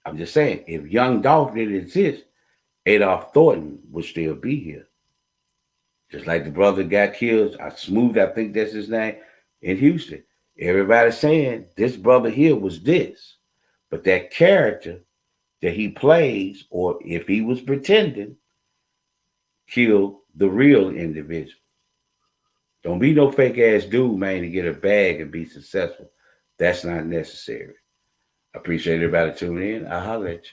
I'm just saying, if young Dolph didn't exist, Adolf Thornton would still be here. Just like the brother got killed, Smooth, I think that's his name, in Houston. Everybody's saying this brother here was this. But that character that he plays, or if he was pretending, killed the real individual. Don't be no fake ass dude, man, to get a bag and be successful. That's not necessary. I appreciate everybody tuning in. I'll holler at you.